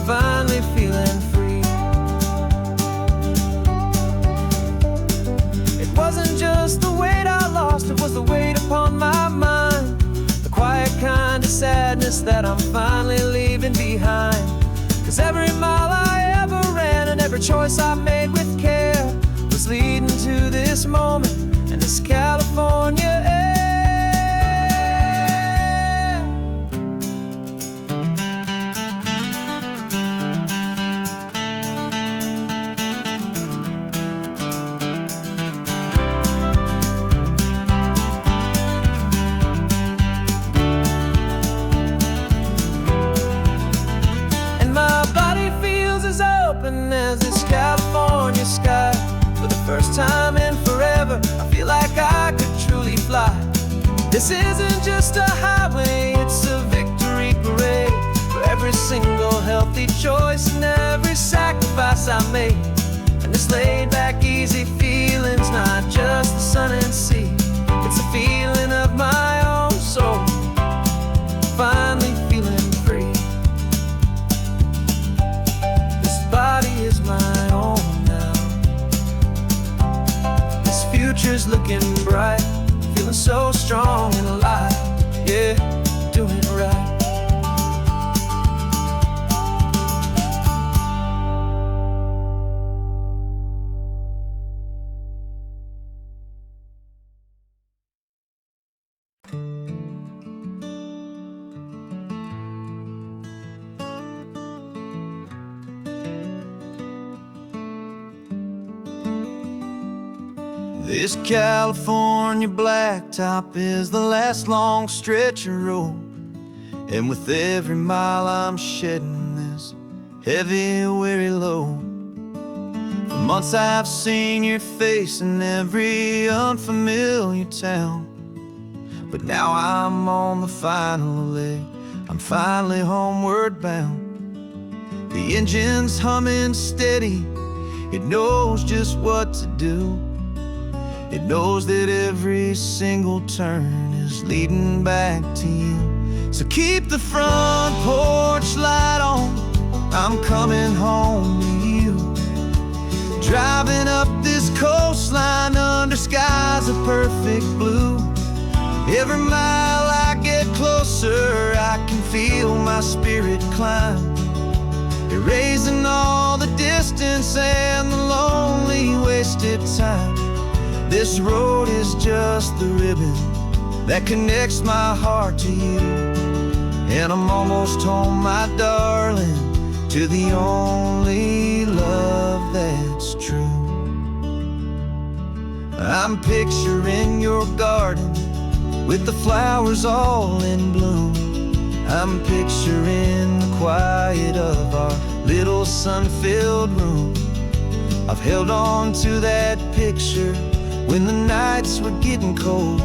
finally feeling free. It wasn't just the weight I lost, it was the weight upon my mind, the quiet kind of sadness that I'm finally leaving behind. Cause every mile I ever ran and every choice I made with care was leading to this moment and this California air. As this California sky, for the first time in forever, I feel like I could truly fly. This isn't just a highway, it's a victory parade for every single healthy choice and every sacrifice I made. And this laid back, easy feeling's not just the sun and sea, it's a feeling of my own soul, finally feeling free. Body is my own now. This future's looking bright, feeling so strong and alive. Yeah, doing it right. This California blacktop is the last long stretch of road, and with every mile I'm shedding this heavy, weary load. months I've seen your face in every unfamiliar town, but now I'm on the final leg. I'm finally homeward bound. The engine's humming steady. It knows just what to do. It knows that every single turn is leading back to you. So keep the front porch light on. I'm coming home to you. Driving up this coastline under skies of perfect blue. Every mile I get closer, I can feel my spirit climb, erasing all the distance and the lonely wasted time. This road is just the ribbon that connects my heart to you. And I'm almost home, my darling, to the only love that's true. I'm picturing your garden with the flowers all in bloom. I'm picturing the quiet of our little sun-filled room. I've held on to that picture when the nights were getting cold.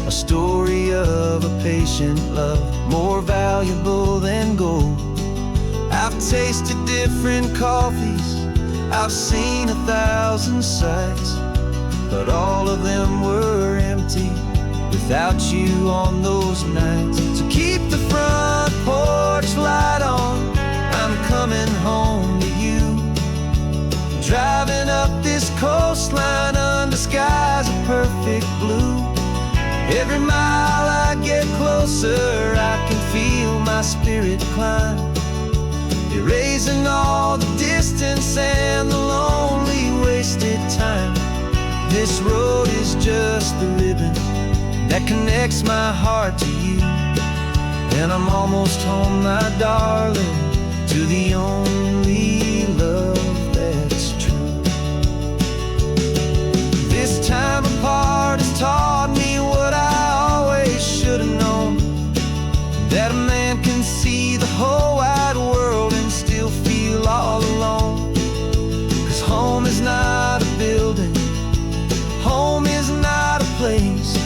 A story of a patient love, more valuable than gold. I've tasted different coffees, I've seen 1,000 sights, but all of them were empty without you on those nights. So keep the front porch light on. I'm coming home to you. Driving up this coastline under skies of perfect blue. Every mile I get closer, I can feel my spirit climb, erasing all the distance and the lonely wasted time. This road is just the ribbon that connects my heart to you. And I'm almost home, my darling, to the only love that's true. This time apart has taught me what I always should have known, that a man can see the whole wide world and still feel all alone. 'Cause home is not a building, home is not a place.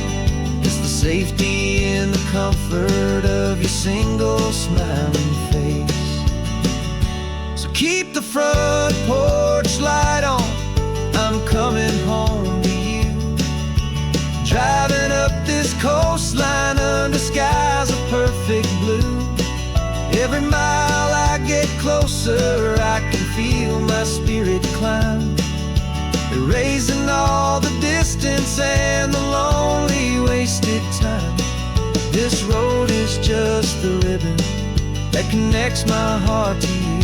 It's the safety and the comfort of your single smiling face. So keep the front porch light on. I'm coming home to you. Driving up this coastline under skies of perfect blue. Every mile I get closer, I can feel my spirit climb, erasing all the distance and the lonely wasted time. This road is just the ribbon that connects my heart to you.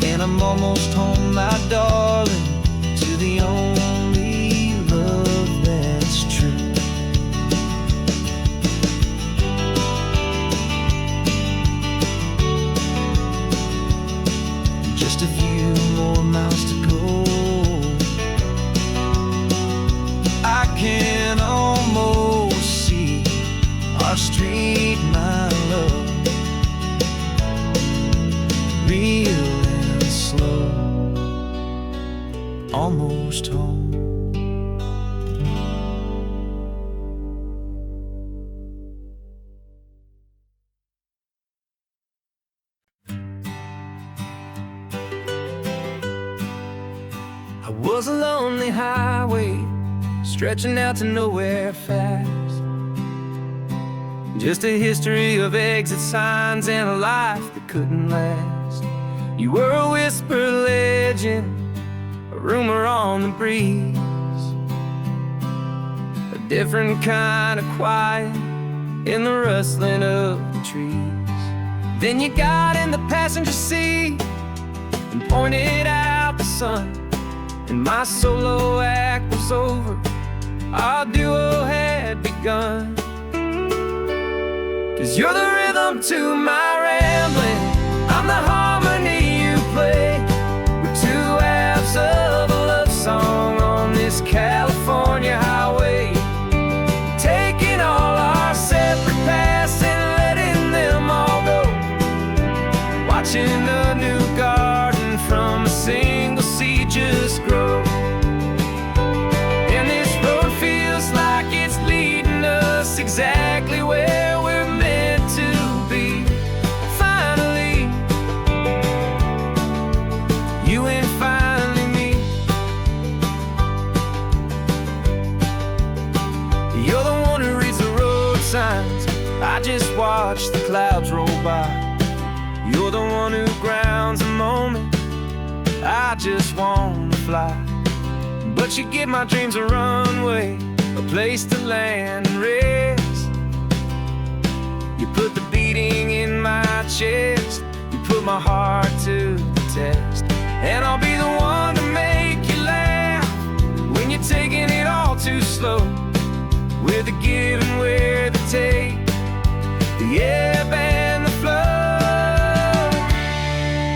And I'm almost home, my darling, to the only love that's true. Just a few more miles to go. I can almost see our street, my love, real and slow, almost home. I was a lonely highway stretching out to nowhere fast, just a history of exit signs and a life that couldn't last. You were a whisper legend, a rumor on the breeze, a different kind of quiet in the rustling of the trees. Then you got in the passenger seat and pointed out the sun, and my solo act was over, our duo had begun. 'Cause you're the rhythm to my rambling, I'm the harmony you play. We're two halves of a love song on this California highway, taking all our separate paths and letting them all go. Watching a new garden from a single seed watch the clouds roll by. You're the one who grounds the moment. I just wanna fly, but you give my dreams a runway, a place to land and rest. You put the beating in my chest, you put my heart to the test. And I'll be the one to make you laugh when you're taking it all too slow. We're the give and we're the take, the ebb and the flow.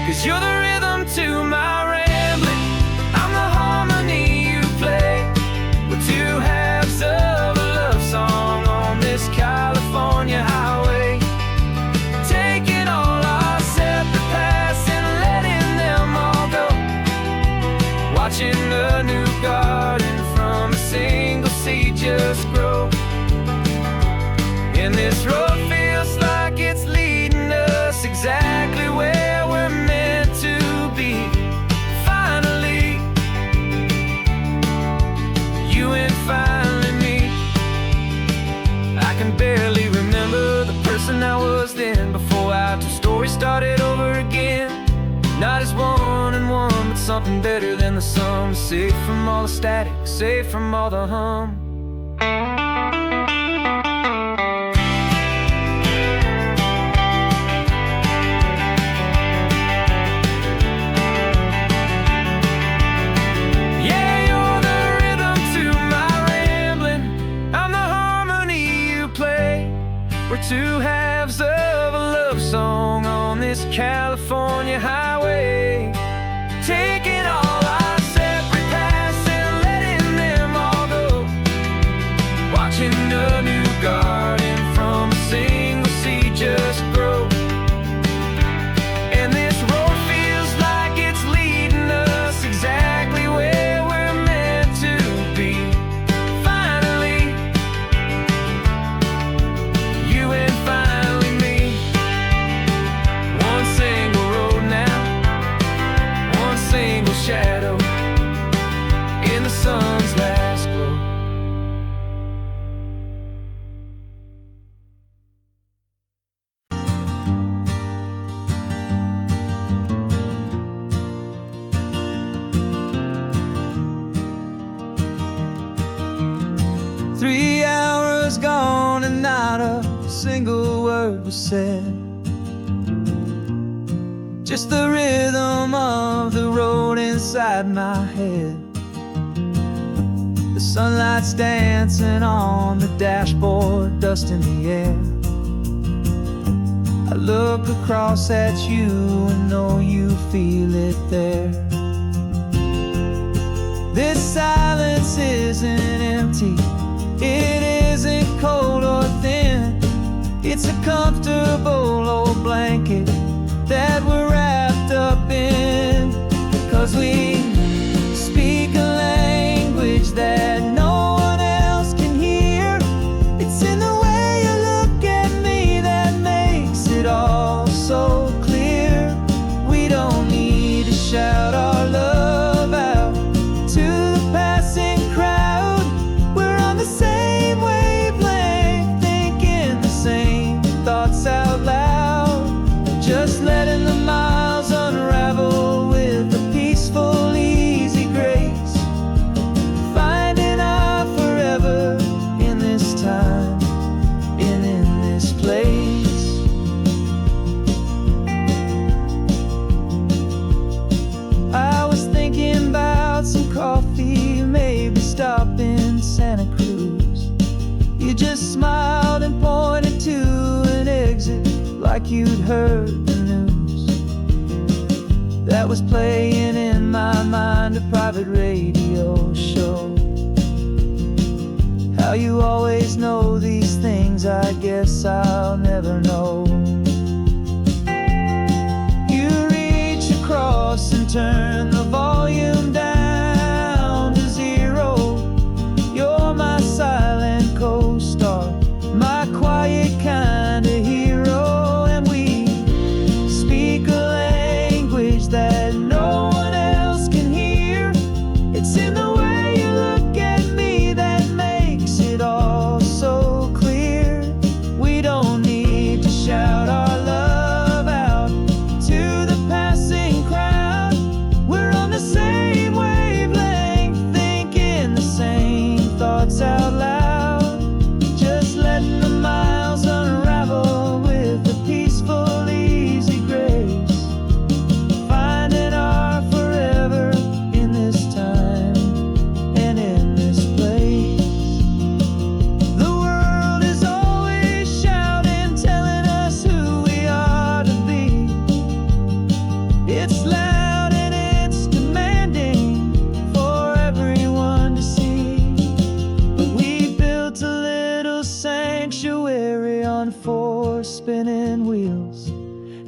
'Cause you're the rhythm to my rambling, I'm the harmony you play. We're two halves of a love song on this California highway, taking all our separate paths and letting them all go. Watching a new garden from a single seed just grow. And this road feels like it's leading us exactly where we're meant to be. Finally, you and finally me. I can barely remember the person I was then, before our two stories started over again. Not as one and one, but something better than the sum. Safe from all the static, safe from all the hum. Two halves of a love song on this California highway, taking all our separate paths and letting them all go. Watching a new garden from a single seed just grow. And this road feels like it's leading us exactly where we're meant to be. Finally, you and finally me. One single road now, one single shadow in the sun's last glow. Three hours gone and not a single word was said. Just the rhythm of the road inside my head. The sunlight's dancing on the dashboard, dust in the air. I look across at you and know you feel it there. This silence isn't empty, it isn't cold or thin. It's a comfortable old blanket that we're wrapped up in. 'Cause we speak a language that no one else can hear. It's in the way you look at me that makes it all so clear. We don't need to shout our love out to the passing crowd. We're on the same wavelength, thinking the same thoughts out loud. Just letting the miles unravel with a peaceful, easy grace. Finding our forever in this time and in this place. I was thinking about some coffee, maybe stop in Santa Cruz. You just smiled and pointed to an exit like you'd heard the news. That was playing in my mind, a private radio show. How you always know these things, I guess I'll never know. You reach across and turn the volume down to zero. You're my silent co-star, my quiet kind of hero. And we speak a language that no one else can hear. It's in the way you look at me that makes it all so clear. We don't need to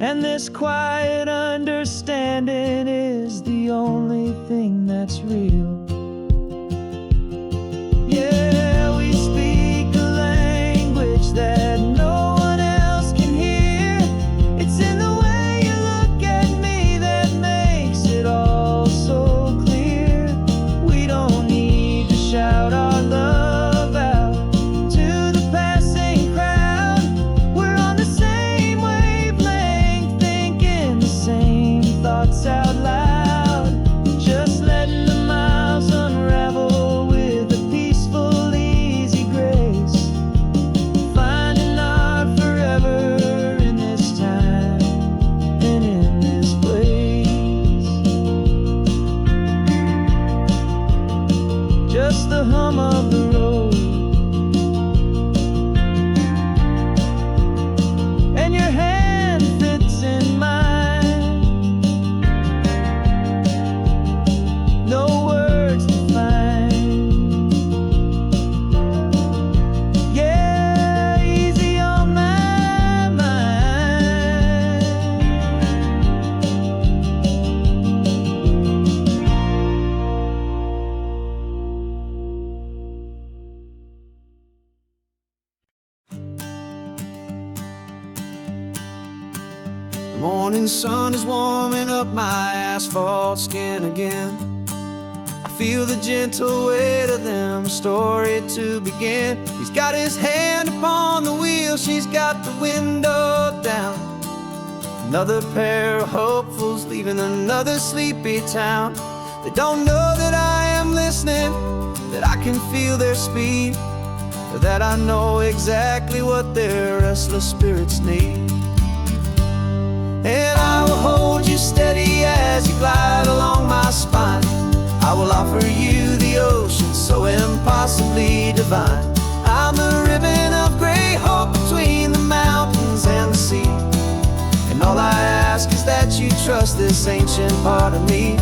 And this quiet understanding is the only thing that's real. Yeah, we speak a language that no one else can hear. It's in the way you look at me that makes it all so clear. We don't need to shout our love out to the passing crowd. We're on the same wavelength, thinking the same thoughts out loud. Just letting the miles unravel with a peaceful, easy grace. Finding our forever in this time and in this place. Just the hum of the road and your hand fits in mine. No words to find. Yeah, easy on my mind. The morning sun is warming up my asphalt skin again. I feel the gentle weight of them, a story to begin. He's got his hand upon the wheel, she's got the window down. Another pair of hopefuls leaving another sleepy town. They don't know that I am listening, that I can feel their speed, or that I know exactly what their restless spirits need. And I will hold you steady as you glide along my spine. I will offer you the ocean so impossibly divine. I'm the ribbon of gray hope between the mountains and the sea. And all I ask is that you trust this ancient part of me.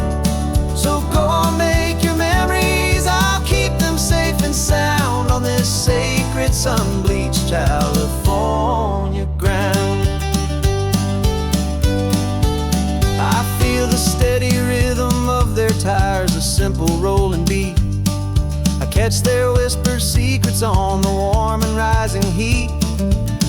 So go on, make your memories, I'll keep them safe and sound on this sacred sun-bleached California ground. I feel the steady rhythm of their tires, a simple rolling beat. I catch their whispered secrets on the warm and rising heat.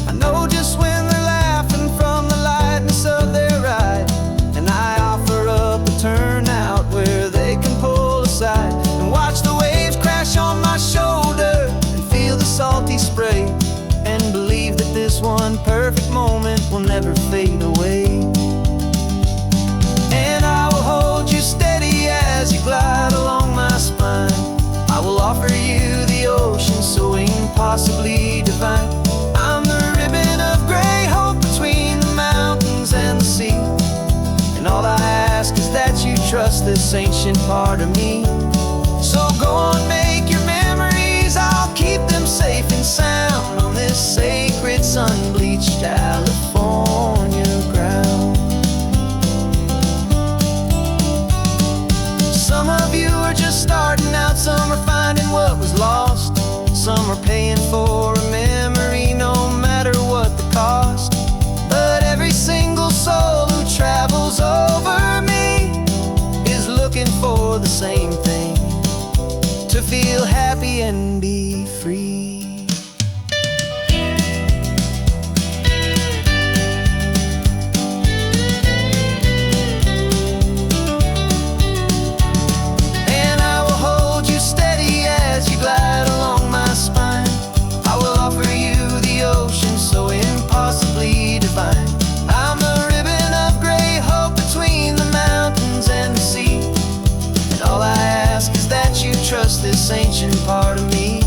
I know just when they're laughing from the lightness of their ride, and I offer up a turnout where they can pull aside and watch the waves crash on my shoulder and feel the salty spray, and believe that this one perfect moment will never fade away. And I will hold you steady as you glide along my spine. I will offer you the ocean so impossibly divine. I'm the ribbon of gray hope between the mountains and the sea. And all I ask is that you trust this ancient part of me. So go on, make your memories, I'll keep them safe and sound on this sacred sun-bleached California ground. Some of you are just starting out, some are finding what was lost. Some are paying for a memory no matter what the cost. But every single soul who travels over me is looking for the same thing, to feel happy and be free. Trust this ancient part of me.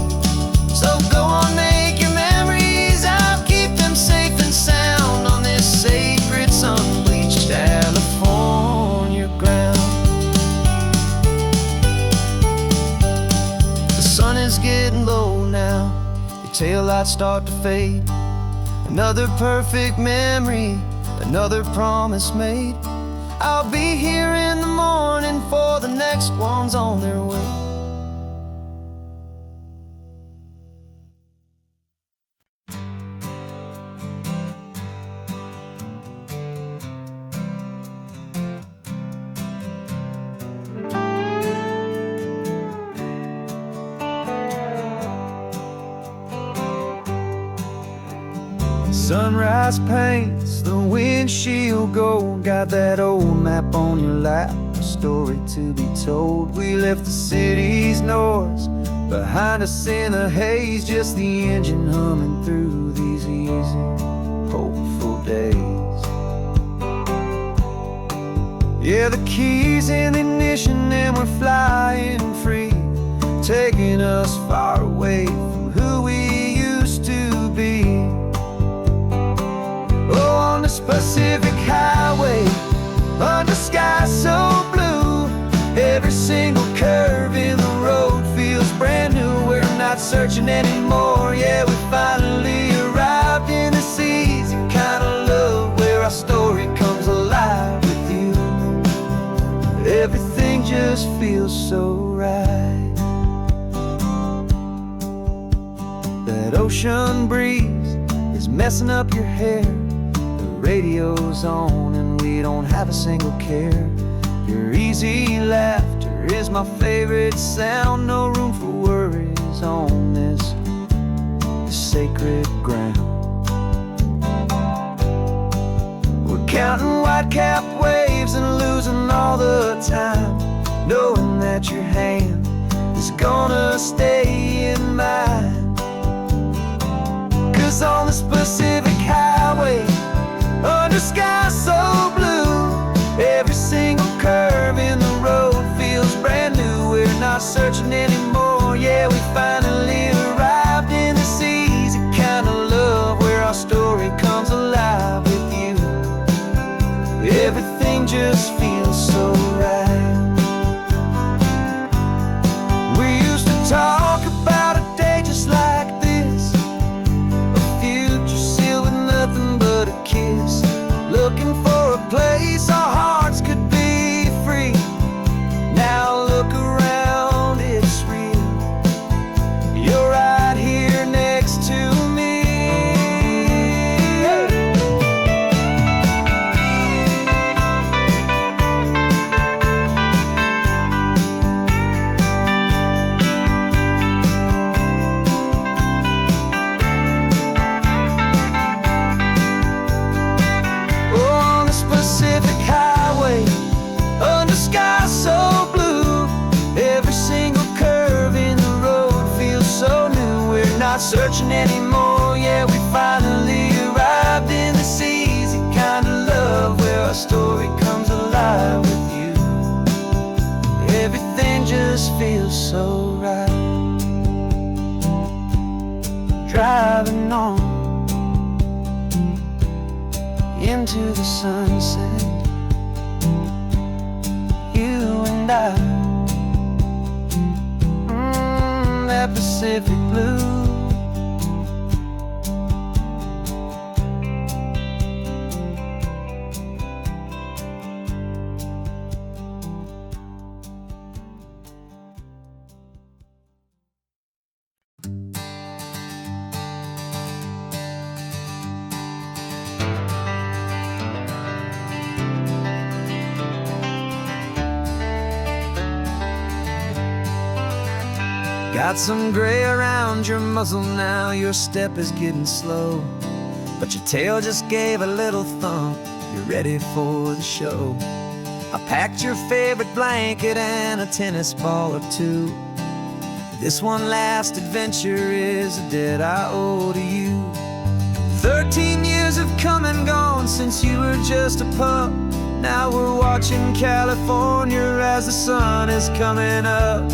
So go on, make your memories, I'll keep them safe and sound on this sacred sun-bleached California ground. The sun is getting low now, your taillights start to fade. Another perfect memory, another promise made. I'll be here in the morning for the next ones on their way. Sunrise paints the windshield gold. Got that old map on your lap, a story to be told. We left the city's noise behind us in the haze, just the engine humming through these easy, hopeful days. Yeah, the keys in the ignition and we're flying free, taking us far away from who we used to be. Oh, on this Pacific highway, under skies so blue, every single curve in the road feels brand new. We're not searching anymore, yeah, we finally arrived in this easy kind of love, where our story comes alive with you. Everything just feels so right. That ocean breeze is messing up your hair, the radio's on and we don't have a single care. Your easy laughter is my favorite sound, no room for worries on this sacred ground. We're counting white-capped waves and losing all the time, knowing that your hand is gonna stay in mine. 'Cause on this Pacific highway, under skies so blue, every single curve in the road feels brand new. We're not searching anymore, yeah, we finally arrived in this easy kind of love, where our story comes alive with you. Everything just feels so right. We used to talk about a day just like this, a future sealed with nothing but a kiss, looking for a place our hearts could be free. Now look around, it's real. You're right here next to me. Pacific highway, under skies so blue, every single curve in the road feels so new. We're not searching anymore, yeah, we finally arrived in this easy kind of love, where our story comes alive with you. Everything just feels so right. Driving on into the sunset, you and I, that Pacific blue. Got some gray around your muzzle now, your step is getting slow, but your tail just gave a little thump, you're ready for the show. I packed your favorite blanket and a tennis ball or two. This one last adventure is a debt I owe to you. 13 years have come and gone since you were just a pup. Now we're watching California as the sun is coming up.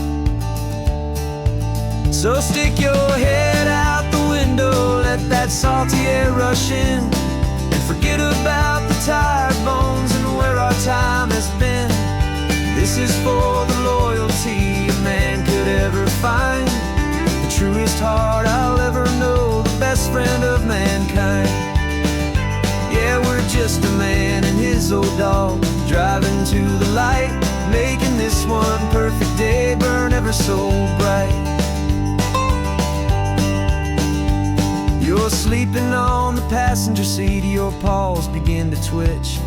So stick your head out the window, let that salty air rush in, and forget about the tired bones and where our time has been. This is for the loyalty a man could ever find, the truest heart I'll ever know, the best friend of mankind. Yeah, we're just a man and his old dog, driving to the light, making this one perfect day burn ever so bright. You're sleeping on the passenger seat, your paws begin to twitch,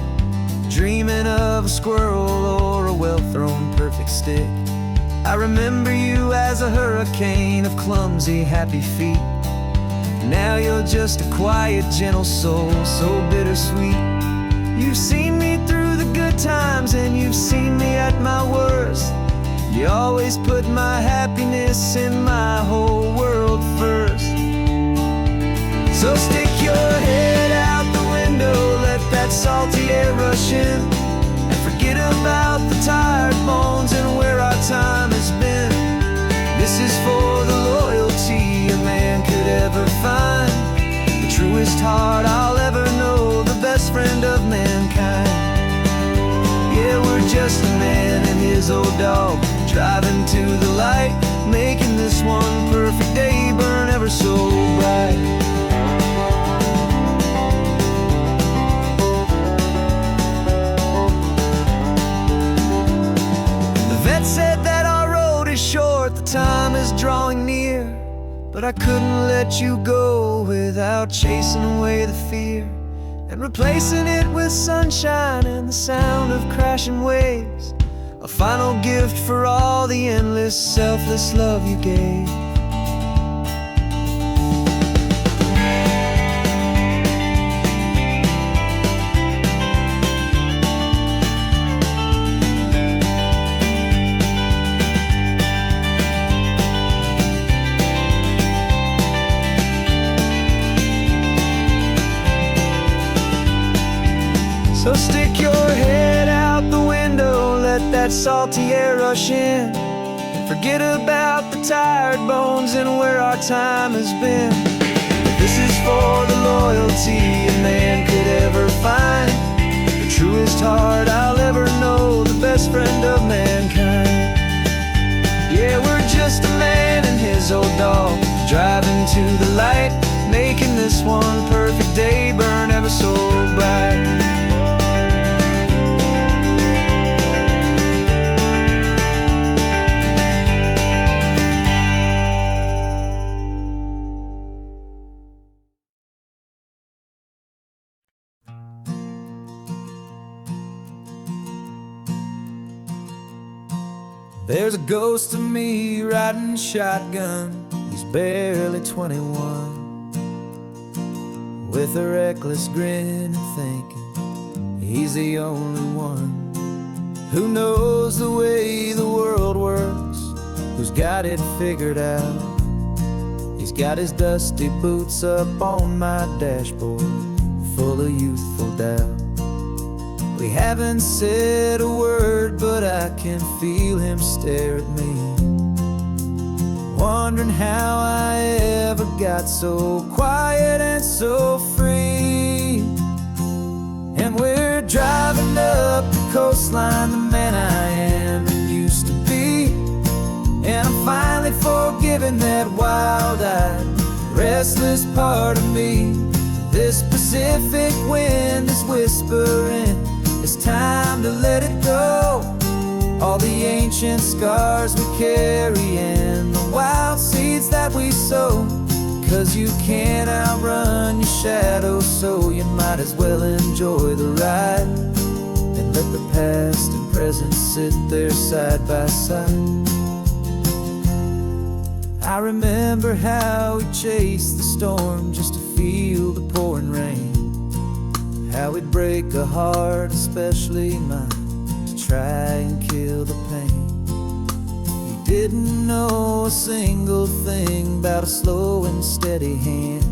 dreaming of a squirrel or a well-thrown perfect stick. I remember you as a hurricane of clumsy, happy feet, Now you're just a quiet, gentle soul, so bittersweet. You've seen me through the good times and you've seen me at my worst. You always put my happiness and my whole world first. So stick your head out the window, let that salty air rush in, and forget about the tired bones and where our time has been. This is for the loyalty a man could ever find, the truest heart I'll ever know, the best friend of mankind. Yeah, we're just a man and his old dog, driving to the light, making this one perfect day burn ever so bright. The vet said that our road is short, the time is drawing near, but I couldn't let you go without chasing away the fear and replacing it with sunshine and the sound of crashing waves. A final gift for all the endless, selfless love you gave. So stick your head out the window, let that salty air rush in, and forget about the tired bones and where our time has been. This is for the loyalty a man could ever find, the truest heart I'll ever know, the best friend of mankind. Yeah, we're just a man and his old dog, driving to the light, making this one perfect day burn ever so bright. There's a ghost of me riding shotgun, he's barely 21, with a reckless grin and thinking he's the only one who knows the way the world works, who's got it figured out. He's got his dusty boots up on my dashboard, full of youthful doubt. We haven't said a word, but I can feel him stare at me, wondering how I ever got so quiet and so free. And we're driving up the coastline, the man I am and used to be, and I'm finally forgiving that wild-eyed, restless part of me. This Pacific wind is whispering, it's time to let it go. All the ancient scars we carry and the wild seeds that we sow. 'Cause you can't outrun your shadow, so you might as well enjoy the ride and let the past and present sit there side by side. I remember how we chased the storm just to feel the pouring rain, how we'd break a heart, especially mine, to try and kill the pain. He didn't know a single thing about a slow and steady hand.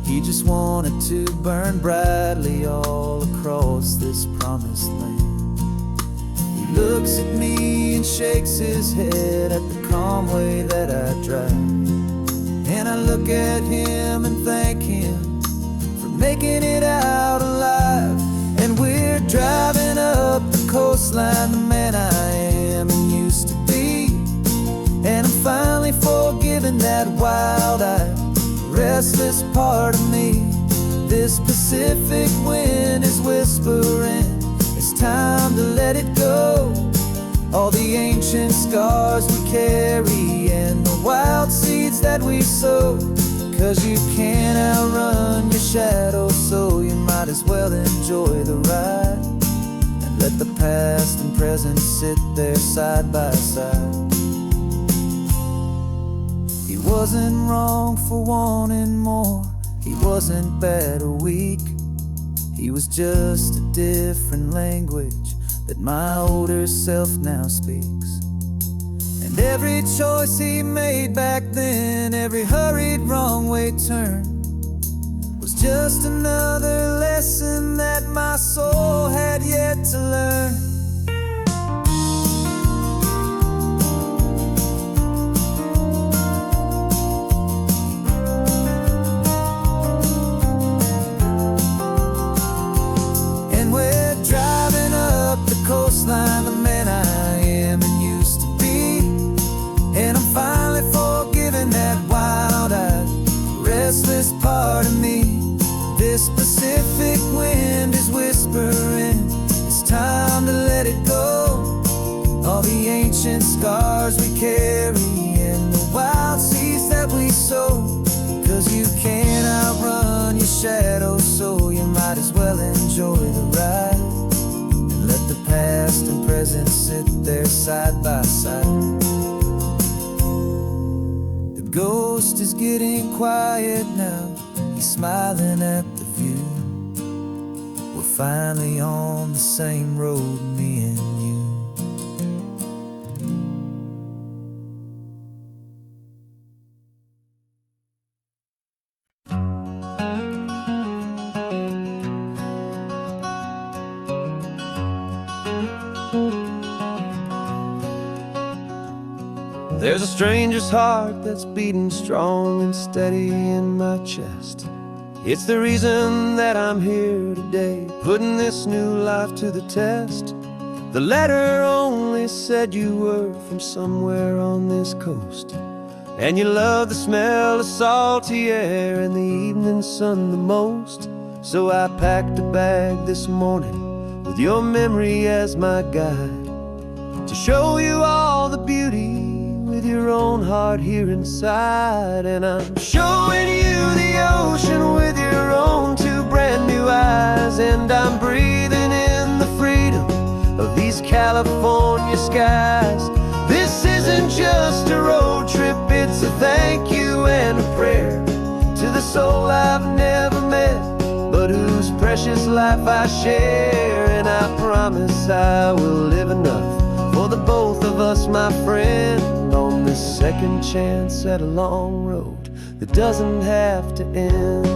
He just wanted to burn brightly all across this promised land. He looks at me and shakes his head at the calm way that I drive, and I look at him and thank him making it out alive. And we're driving up the coastline, the man I am and used to be, and I'm finally forgiving that wild-eyed, restless part of me. This Pacific wind is whispering, it's time to let it go. All the ancient scars we carry and the wild seeds that we sow. 'Cause you can't outrun your shadow, so you might as well enjoy the ride and let the past and present sit there side by side. He was wasn't wrong for wanting more. He wasn't bad or weak. He was just a different language that my older self now speaks. And every choice he made back then, every hurried wrong way turn, was just another lesson that my soul had yet to learn. And we're driving up the coastline, the man I am and used to be. And I'm finally forgiving that wild-eyed, restless part of me. This Pacific wind is whispering, it's time to let it go. All the ancient scars we carry and the wild seeds that we sow. 'Cause you can't outrun your shadow, so you might as well enjoy the ride. And let the past and present sit there side by side. The ghost is getting quiet now, he's smiling at the view. We're finally on the same road, me and you. There's a stranger's heart that's beating strong and steady in my chest. It's the reason that I'm here today, putting this new life to the test. The letter only said you were from somewhere on this coast, and you love the smell of salty air and the evening sun the most. So I packed a bag this morning with your memory as my guide, to show you all the beauty with your own heart here inside. And I'm showing you the ocean with your own two brand new eyes. And I'm breathing in the freedom of these California skies. This isn't just a road trip, it's a thank you and a prayer to the soul I've never met, but whose precious life I share. And I promise I will live enough for the both of us, my friend, on this second chance at a long road that doesn't have to end.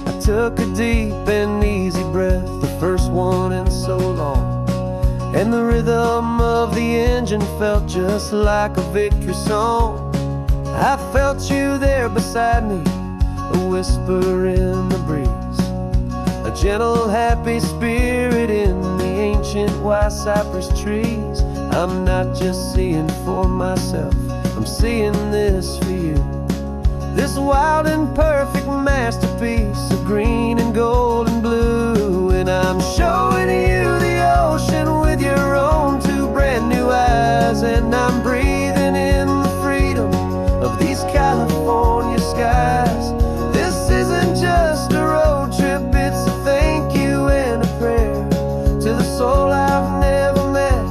I took a deep and easy breath, the first one in so long, and the rhythm of the engine felt just like a victory song. I felt you there beside me, a whisper in the breeze, a gentle happy spirit in the ancient white cypress trees. I'm not just seeing for myself, I'm seeing this for you. This wild and perfect masterpiece of green and gold and blue. And I'm showing you the ocean with your own two brand new eyes. And I'm breathing in the freedom of these California skies. This isn't just a road trip, it's a thank you and a prayer to the soul I've never met,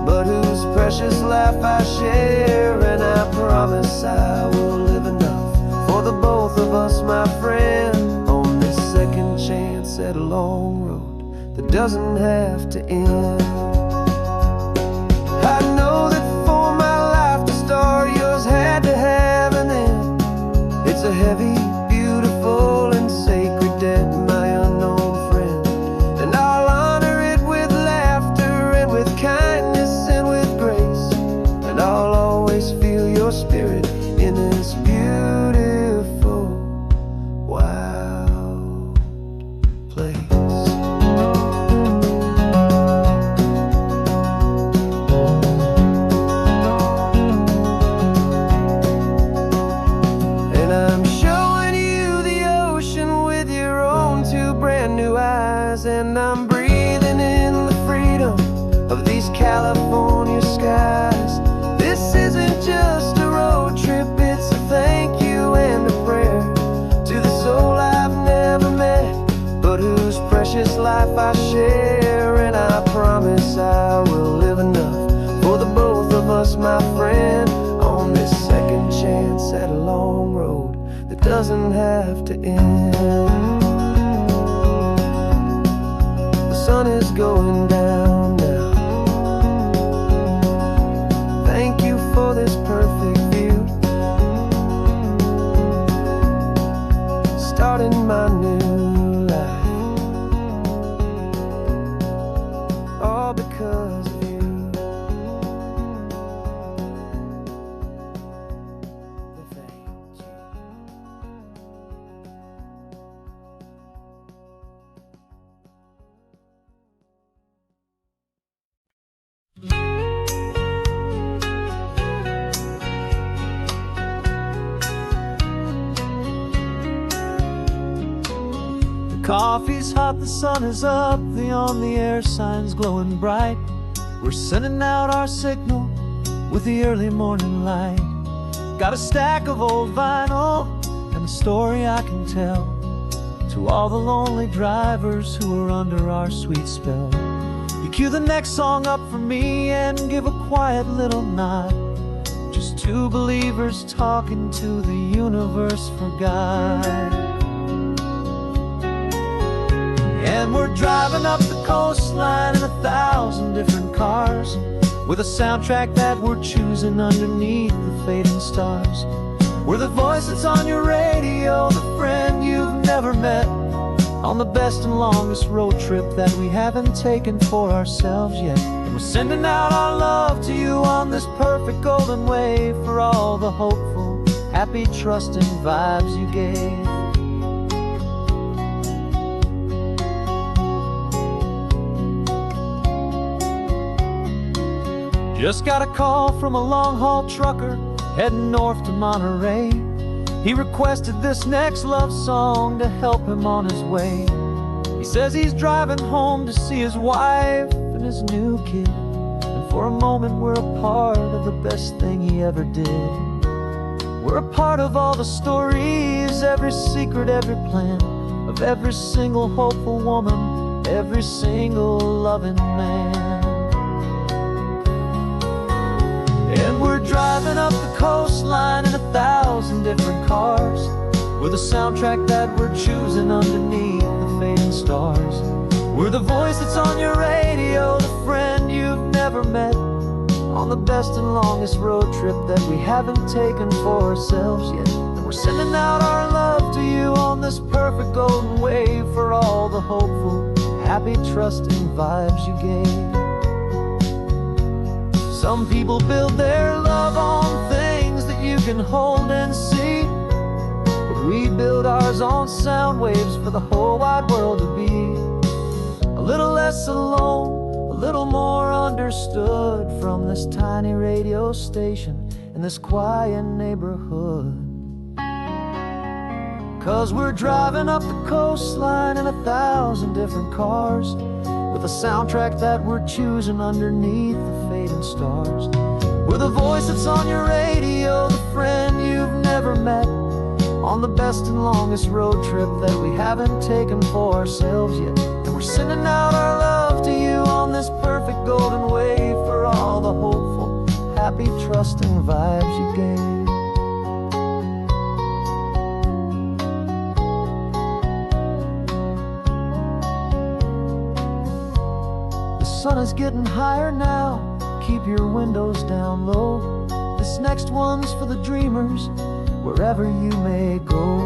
but whose precious life I share. And I promise I will live enough for the both of us, my friend, on this second chance at a long road that doesn't have to end. I know that for my life to start, yours had to have an end. It's a heavy, beautiful, and sacred debt, my unknown friend. And I'll honor it with laughter and with kindness and with grace. And I'll always feel your spirit in this beautiful, wild place. And I'm showing you the ocean with your own two brand new eyes. And I'm breathing in the freedom of these California skies. This isn't just a road trip, it's a thank you and a prayer to the soul I've never met, but whose precious life I share. And I promise I will live enough for the both of us, my friend, on this second chance doesn't have to end. The sun is going down now. Thank you for this perfect view, starting my new life, all because of you. Thank you. Coffee's hot, the sun is up, the on-the-air sign's glowing bright. We're sending out our signal with the early morning light. Got a stack of old vinyl and a story I can tell to all the lonely drivers who are under our sweet spell. You cue the next song up for me and give a quiet little nod. Just two believers talking to the universe for God. And we're driving up the coastline in 1,000 different cars, with a soundtrack that we're choosing underneath the fading stars. We're the voice that's on your radio, the friend you've never met, on the best and longest road trip that we haven't taken for ourselves yet. And we're sending out our love to you on this perfect golden wave, for all the hopeful, happy, trusting vibes you gave. Just got a call from a long-haul trucker heading north to Monterey. He requested this next love song to help him on his way. He says he's driving home to see his wife and his new kid, and for a moment we're a part of the best thing he ever did. We're a part of all the stories, every secret, every plan, of every single hopeful woman, every single loving man. And we're driving up the coastline in 1,000 different cars, with a soundtrack that we're choosing underneath the fading stars. We're the voice that's on your radio, the friend you've never met, on the best and longest road trip that we haven't taken for ourselves yet. And we're sending out our love to you on this perfect golden wave, for all the hopeful, happy, trusting vibes you gave. Some people build their love on things that you can hold and see, but we build ours on sound waves for the whole wide world to be a little less alone, a little more understood, from this tiny radio station in this quiet neighborhood. 'Cause we're driving up the coastline in 1,000 different cars, with a soundtrack that we're choosing underneath the fading stars. We're the voice that's on your radio, the friend you've never met, on the best and longest road trip that we haven't taken for ourselves yet. And we're sending out our love to you on this perfect golden wave, for all the hopeful, happy, trusting vibes you gave. The sun is getting higher now, keep your windows down low. This next one's for the dreamers, wherever you may go.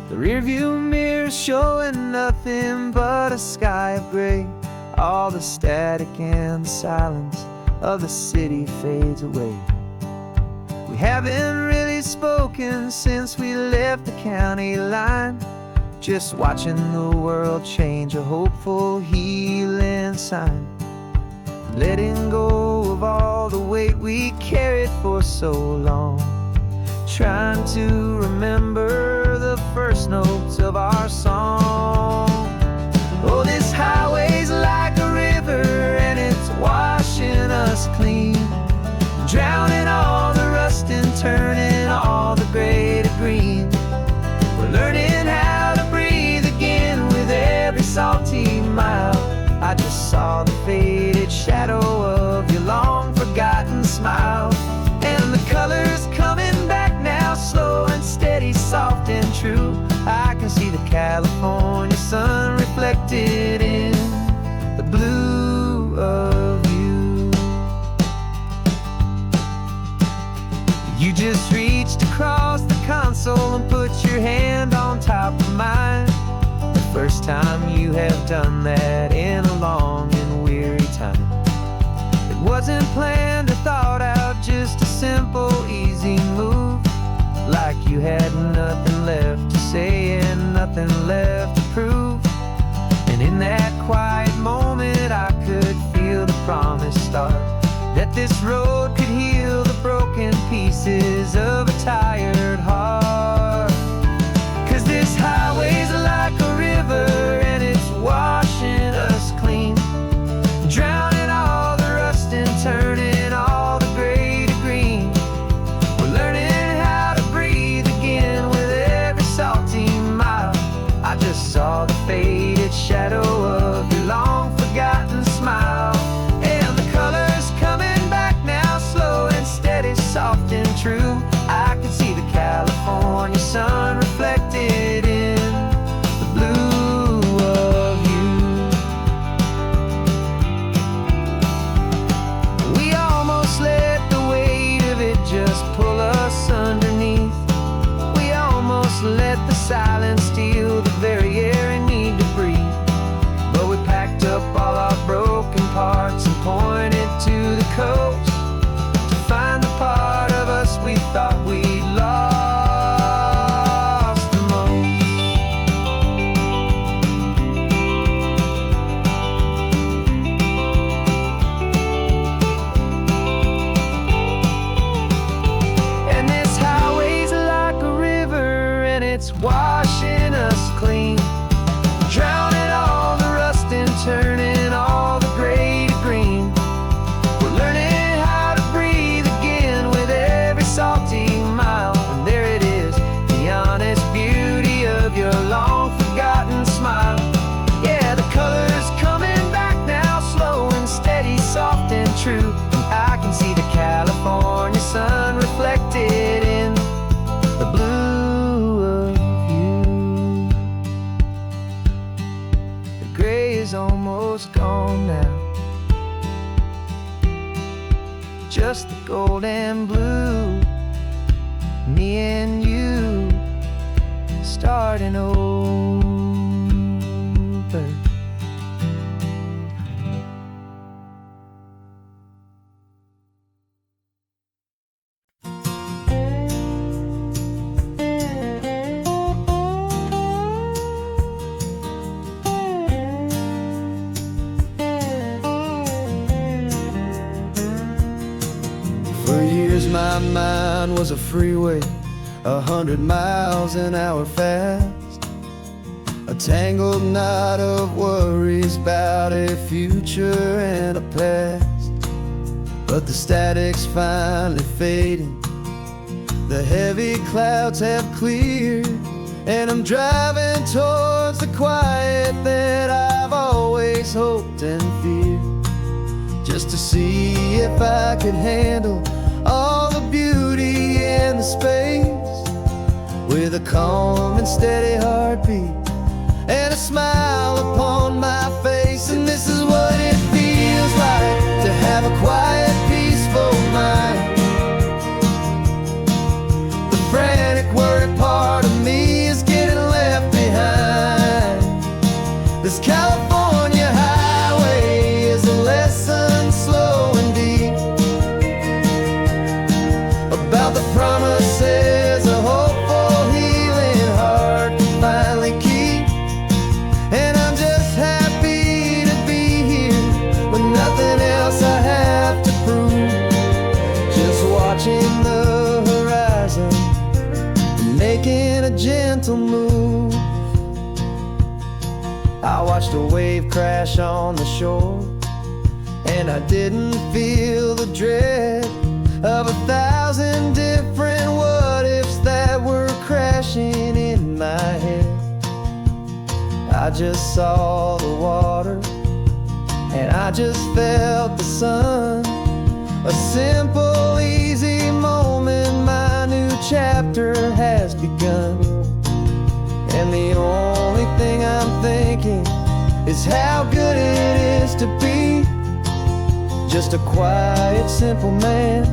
The rearview mirror's showing nothing but a sky of gray. All the static and the silence of the city fades away. We haven't really spoken since we left the county line, just watching the world change, a hopeful healing sign. Letting go of all the weight we carried for so long, trying to remember the first notes of our song. Oh, this highway's like a river and it's washing us clean, drowning all the rust and turning smile. And the colors coming back now, slow and steady, soft and true. I can see the California sun reflected in the blue of you. You just reached across the console and put your hand on top of mine. The first time you have done that in a long and weary time. It wasn't planned or thought out, just a simple, easy move. Like you had nothing left to say and nothing left to prove. And in that quiet moment I could feel the promise start, that this road could heal the broken pieces of a tired heart. 'Cause this highway's like a river and it's washing us clean, drowning all the rust and turning all the gray to green. We're learning how to breathe again with every salty mile. I just saw the faded shadow of your long forgotten smile. And the colors coming back now, slow and steady, soft and true. I can see the California sun reflected in the blue of you. We almost let the weight of it just pull us underneath. We almost let the silence steal the very air I need to breathe. But we packed up all our broken parts and pointed to the coast to find the part of us we thought we'd lost the most. And this highway's like a river and it's washing us clean, drowning all the rust and turning all the gray to green. We're learning how to breathe again with every salty mile. And there it is, the honest beauty of your long forgotten smile. Yeah, the colors coming back now, slow and steady, soft and true. And I can see the California sun reflected in the blue of you. The gray is almost gone now, just the gold and blue. Me and you starting over. For years my mind was a freeway, 100 miles an hour fast, a tangled knot of worries about a future and a past. But the static's finally fading, the heavy clouds have cleared, and I'm driving towards the quiet that I've always hoped and feared, just to see if I could handle all the beauty and the space, with a calm and steady heartbeat and a smile upon my face. And this is what it feels like to have a quiet, peaceful mind. The frantic, worried part of me is getting left behind. This California highway is a lesson slow and deep about the promises a hopeful, healing heart can finally keep. And I'm just happy to be here with nothing else I have to prove, just watching the horizon and making a gentle move. I watched a wave crash on the shore, and I didn't feel the dread of 1,000 different what-ifs that were crashing in my head. I just saw the water, and I just felt the sun, a simple And the only thing I'm thinking is how good it is to be just a quiet, simple man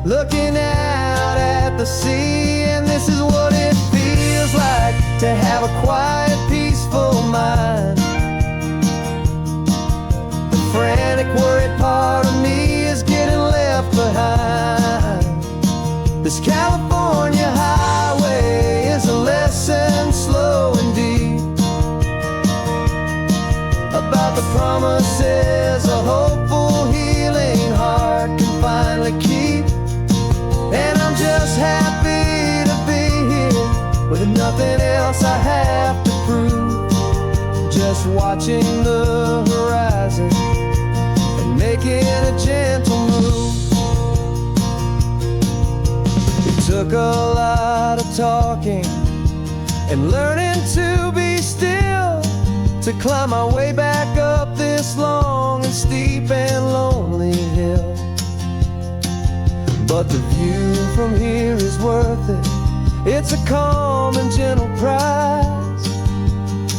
looking out at the sea. And this is what it feels like to have a quiet, peaceful mind. The frantic, worried part of me is getting left behind. This California highway is a lesson, slow and deep, about the promises a hopeful, healing heart can finally keep. And I'm just happy to be here with nothing else I have to prove, just watching the horizon and making a gentle move. It took a lot of talking and learning to be still to climb my way back up this long and steep and lonely hill. But the view from here is worth it. It's a calm and gentle prize,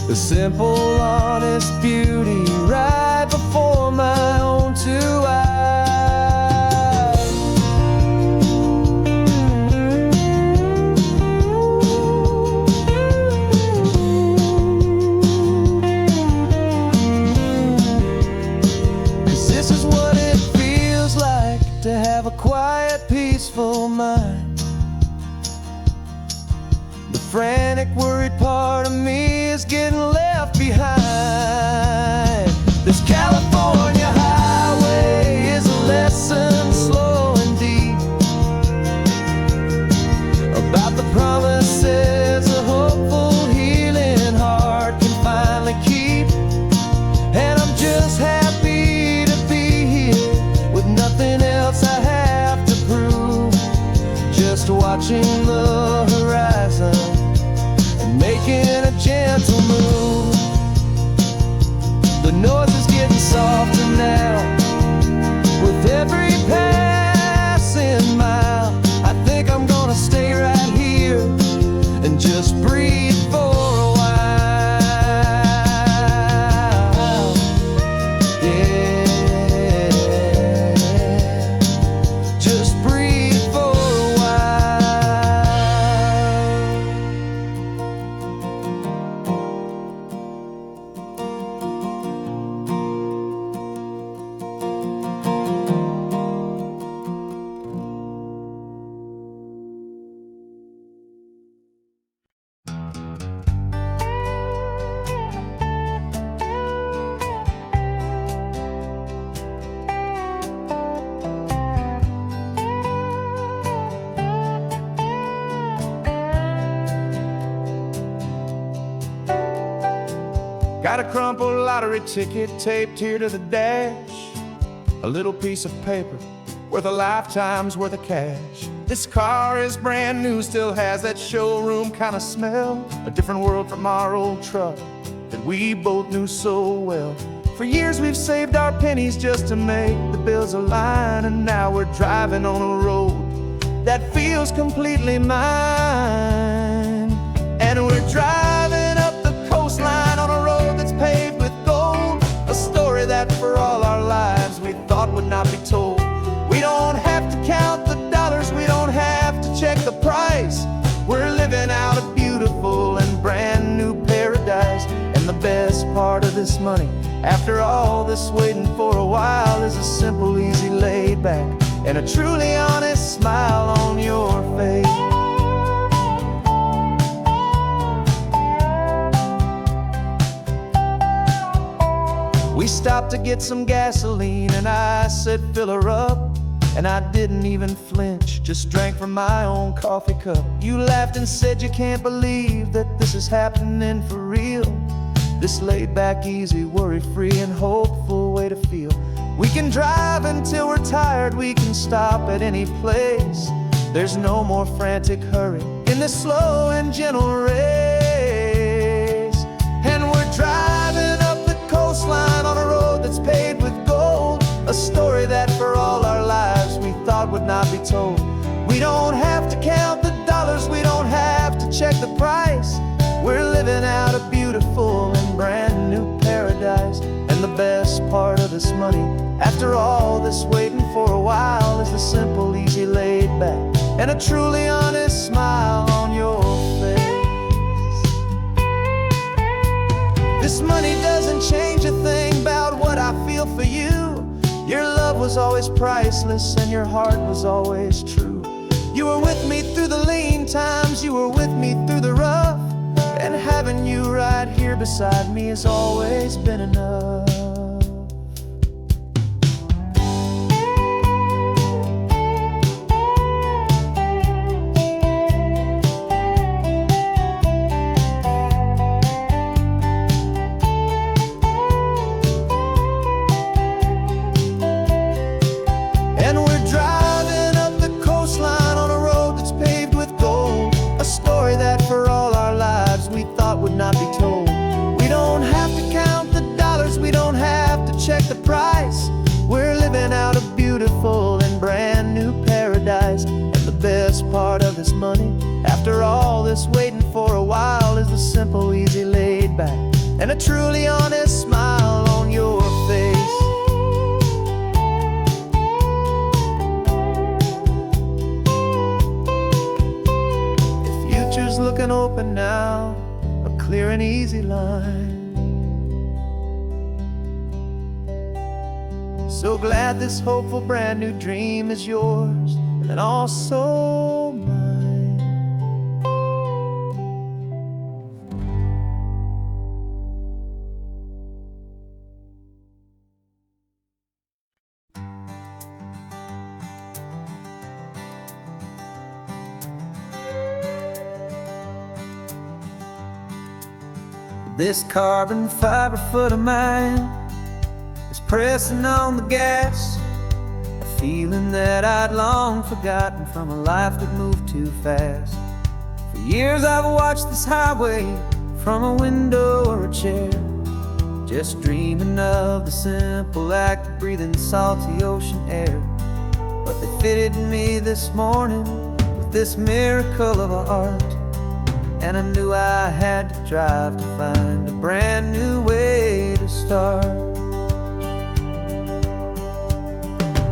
the simple, honest beauty right before my own two eyes. 'Cause this is what it feels like to have a quiet, peaceful mind. The frantic, worried part of me is getting left behind. This California highway is a lesson, slow and deep, about the promises a hopeful, healing heart can finally keep. And I'm just happy to be here with nothing else I have to prove, just watching the horizon and making a gentle move. The noise is getting softer now with every passing mile. I think I'm gonna stay right here and just breathe for a while. Yeah, just breathe for a while. Got a crumpled lottery ticket taped here to the dash, a little piece of paper worth a lifetime's worth of cash. This car is brand new, still has that showroom kind of smell, a different world from our old truck that we both knew so well. For years we've saved our pennies just to make the bills align, and now we're driving on a road that feels completely mine. And we're driving up the coastline on a road that's paved with gold, a story that for all our lives we thought would not be told. We don't have to count the dollars, we don't have to check the price. We're living out a beautiful and brand new paradise. And the best part of this money, after all this waiting for a while, is a simple, easy, laid back and a truly honest smile on your face. We stopped to get some gasoline and I said fill her up, and I didn't even flinch, just drank from my own coffee cup. You laughed and said you can't believe that this is happening for real. This laid back, easy, worry-free and hopeful way to feel. We can drive until we're tired, we can stop at any place. There's no more frantic hurry in this slow and gentle race. And we're driving up the coastline on a road that's paved with gold, a story that for all our lives we thought would not be told. We don't have to count the dollars, we don't have to check the price. We're living out a beautiful and brand new paradise. And the best part of this money, after all this waiting for a while, is the simple, easy, laid back, and a truly honest smile on your face. This money doesn't change a thing about what I feel for you. Your love was always priceless and your heart was always true. You were with me through the lean times, you were with me through the rough, and having you right here beside me has always been enough. Would not be told. We don't have to count the dollars, we don't have to check the price. We're living out a beautiful and brand new paradise. And the best part of this money, after all this waiting for a while, is the simple, easy, laid back, and a truly honest smile on your face. The future's looking open now, clear and easy line. So glad this hopeful brand new dream is yours and also mine. This carbon fiber foot of mine is pressing on the gas, a feeling that I'd long forgotten from a life that moved too fast. For years I've watched this highway from a window or a chair, just dreaming of the simple act of breathing salty ocean air. But they fitted me this morning with this miracle of art, and I knew I had to drive to find a brand new way to start.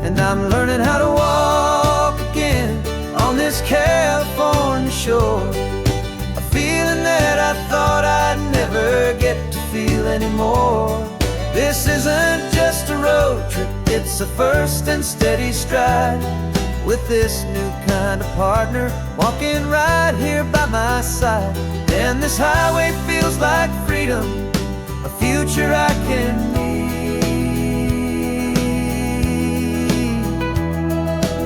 And I'm learning how to walk again on this California shore, a feeling that I thought I'd never get to feel anymore. This isn't just a road trip, it's a first and steady stride, with this new kind of partner walking right here by my side. And this highway feels like freedom, a future I can need,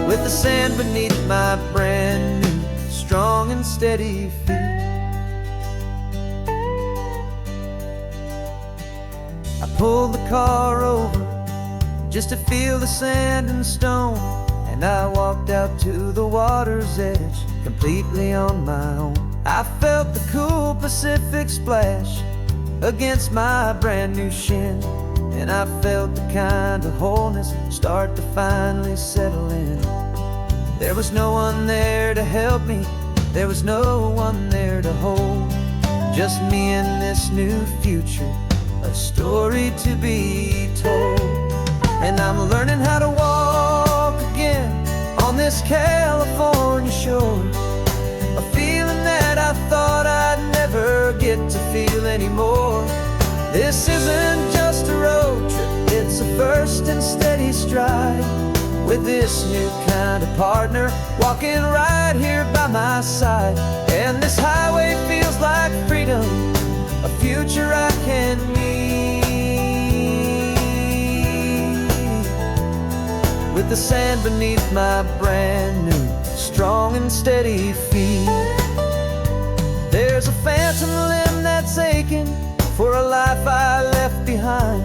with the sand beneath my brand new, strong and steady feet. I pulled the car over just to feel the sand and stone, and I walked out to the water's edge, completely on my own. I felt the cool Pacific splash against my brand new shin, and I felt the kind of wholeness start to finally settle in. There was no one there to help me, there was no one there to hold, just me and this new future, a story to be told. And I'm learning how to walk again on this California shore, a feeling that I thought I'd never get to feel anymore. This isn't just a road trip, it's a first and steady stride, with this new kind of partner walking right here by my side. And this highway feels like freedom, a future I can need, with the sand beneath my brand new, strong and steady feet. There's a phantom limb that's aching for a life I left behind,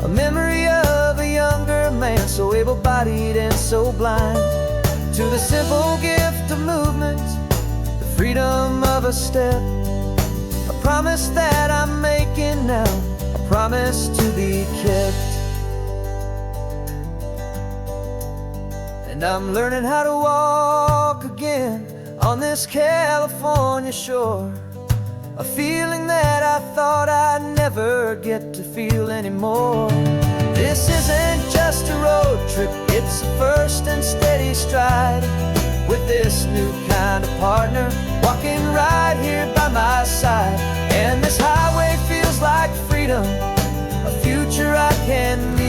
a memory of a younger man, so able-bodied and so blind, to the simple gift of movement, the freedom of a step, a promise that I'm making now, a promise to be kept. And I'm learning how to walk again on this California shore, a feeling that I thought I'd never get to feel anymore. This isn't just a road trip, it's a first and steady stride, with this new kind of partner walking right here by my side. And this highway feels like freedom, a future I can meet,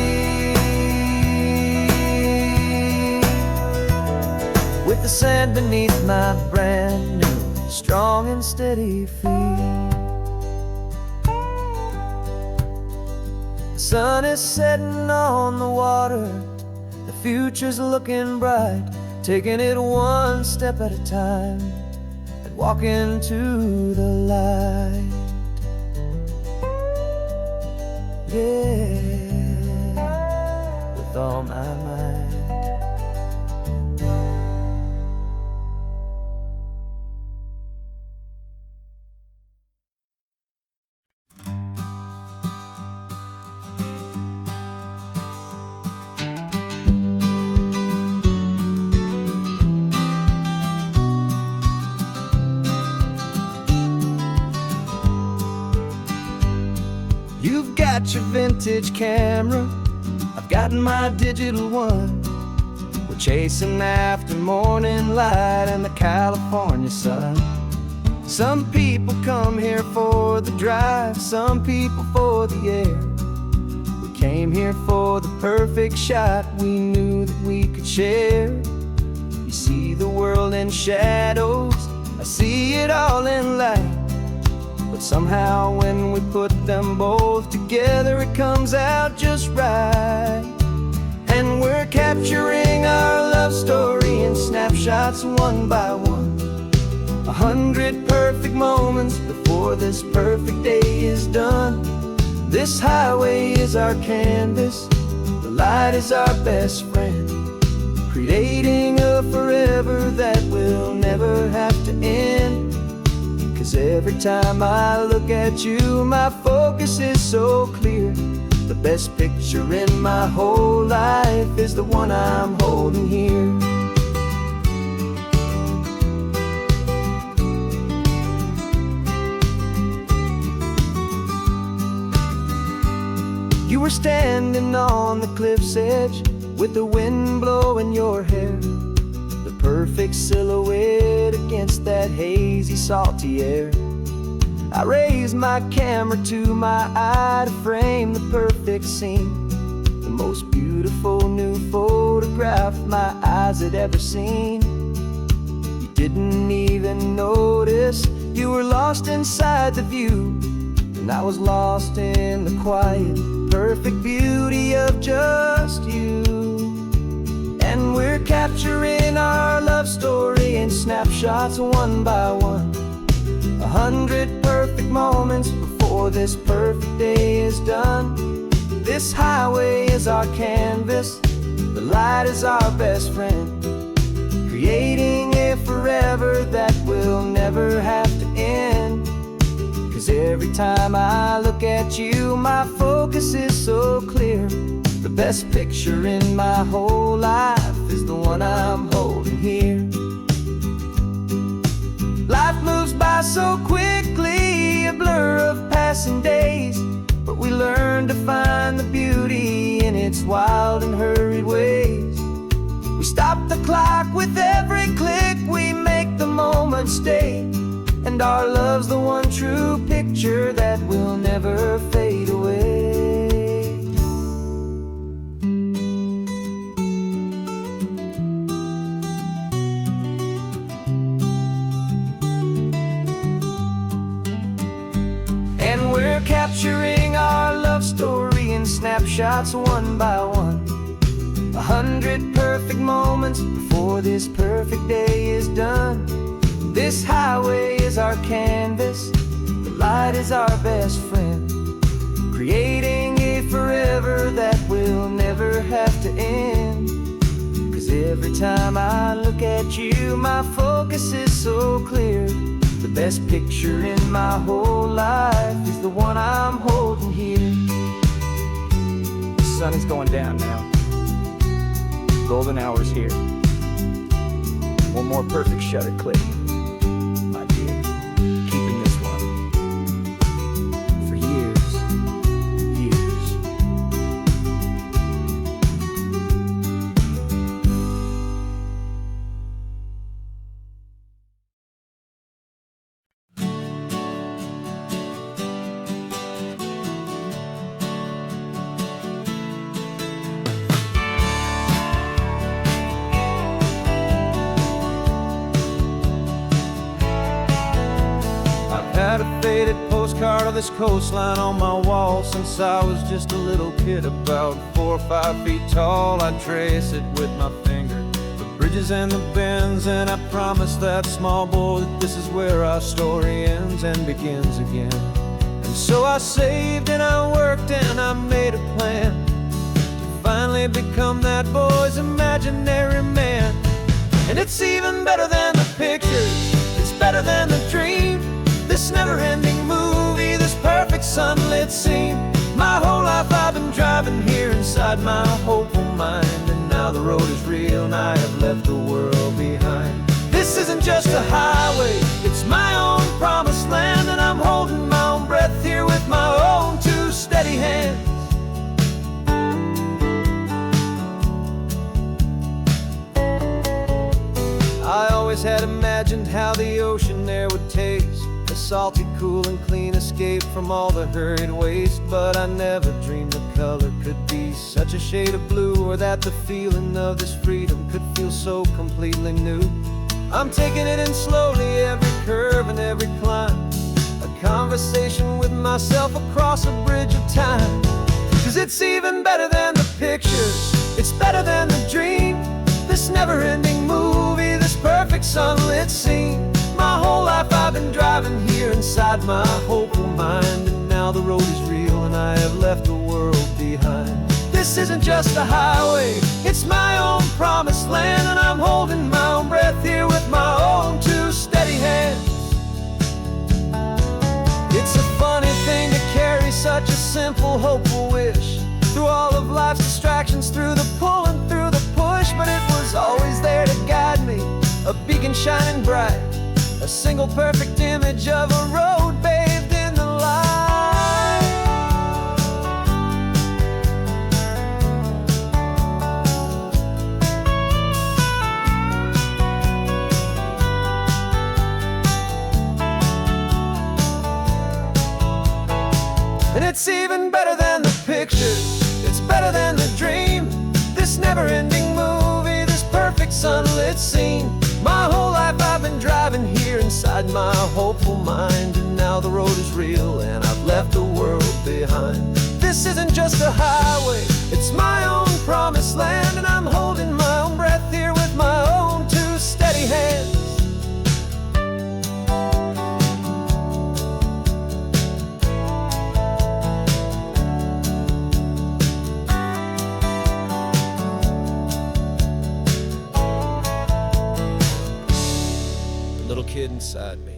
with the sand beneath my brand new strong and steady feet. The sun is setting on the water, the future's looking bright, taking it one step at a time and walking to the light. Yeah, with all my might. You've got your vintage camera, I've got my digital one. We're chasing after morning light and the California sun. Some people come here for the drive, some people for the air. We came here for the perfect shot we knew that we could share. You see the world in shadows, I see it all in light. But somehow when we put them both together, it comes out just right. And we're capturing our love story in snapshots one by one, 100 perfect moments before this perfect day is done. This highway is our canvas, the light is our best friend, creating a forever that will never have to end. 'Cause every time I look at you, my focus is so clear. The best picture in my whole life is the one I'm holding here. You were standing on the cliff's edge with the wind blowing your hair, the perfect silhouette against that hazy, salty air. I raised my camera to my eye to frame the perfect scene, the most beautiful new photograph my eyes had ever seen. You didn't even notice, you were lost inside the view, and I was lost in the quiet, perfect beauty of just you. And we're capturing our love story in snapshots one by one, 100 perfect moments before this perfect day is done. This highway is our canvas, the light is our best friend, creating a forever that will never have to end. 'Cause every time I look at you, my focus is so clear. The best picture in my whole life is the one I'm holding here. Life moves by so quickly, a blur of passing days, but we learn to find the beauty in its wild and hurried ways. We stop the clock with every click, we make the moment stay, and our love's the one true picture that will never fade away. And we're capturing our love story in snapshots one by one, 100 perfect moments before this perfect day is done. This highway is our canvas, the light is our best friend, creating a forever that will never have to end. 'Cause every time I look at you, my focus is so clear. The best picture in my whole life is the one I'm holding here. The sun is going down now, golden hour's here. One more perfect shutter click, my dear, keeping this one of this coastline on my wall since I was just a little kid, about 4 or 5 feet tall. I trace it with my finger, the bridges and the bends, and I promise that small boy that this is where our story ends and begins again. And so I saved and I worked and I made a plan to finally become that boy's imaginary man. And it's even better than the pictures, it's better than the dream, this never-ending movie, this perfect sunlit scene. My whole life I've been driving here inside my hopeful mind, and now the road is real and I have left the world behind. This isn't just a highway, it's my own promised land, and I'm holding my own breath here with my own 2 steady hands. I always had imagined how the ocean there would taste, a salty, cool and clean escape from all the hurried waste. But I never dreamed the color could be such a shade of blue, or that the feeling of this freedom could feel so completely new. I'm taking it in slowly, every curve and every climb, a conversation with myself across a bridge of time. 'Cause it's even better than the pictures, it's better than the dream, this never-ending movie, this perfect sunlit scene. My whole life I've been driving here inside my hopeful mind, and now the road is real and I have left the world behind. This isn't just a highway, it's my own promised land, and I'm holding my own breath here with my own 2 steady hands. It's a funny thing to carry such a simple, hopeful wish through all of life's distractions, through the pull and through the push, but it was always there to guide me, a beacon shining bright, a single perfect image of a road bathed in the light. And it's even better than the pictures, it's better than the dream, this never-ending movie, this perfect sunlit scene. My whole life I've been driving here inside my hopeful mind, and now the road is real and I've left the world behind. This isn't just a highway, it's my own promised land, and I'm holding my own breath here with my own 2 steady hands. Little kid inside me.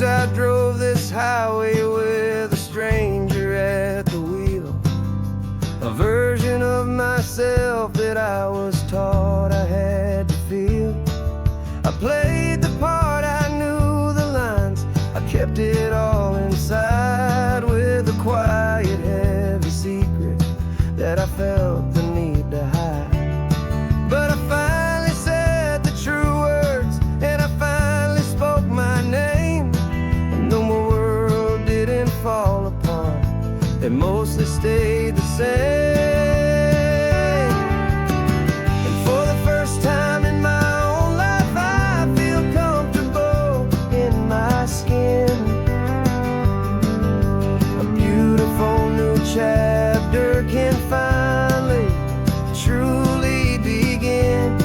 I drove this highway with a stranger at the wheel, a version of myself that I was taught I had to feel. I played the part, I knew the lines, I kept it all inside, with a quiet, heavy secret that I felt the need to hide. But I finally said the true words, and I finally spoke my name. Fall apart, they mostly stayed the same. And for the first time in my own life, I feel comfortable in my skin. A beautiful new chapter can finally truly begin.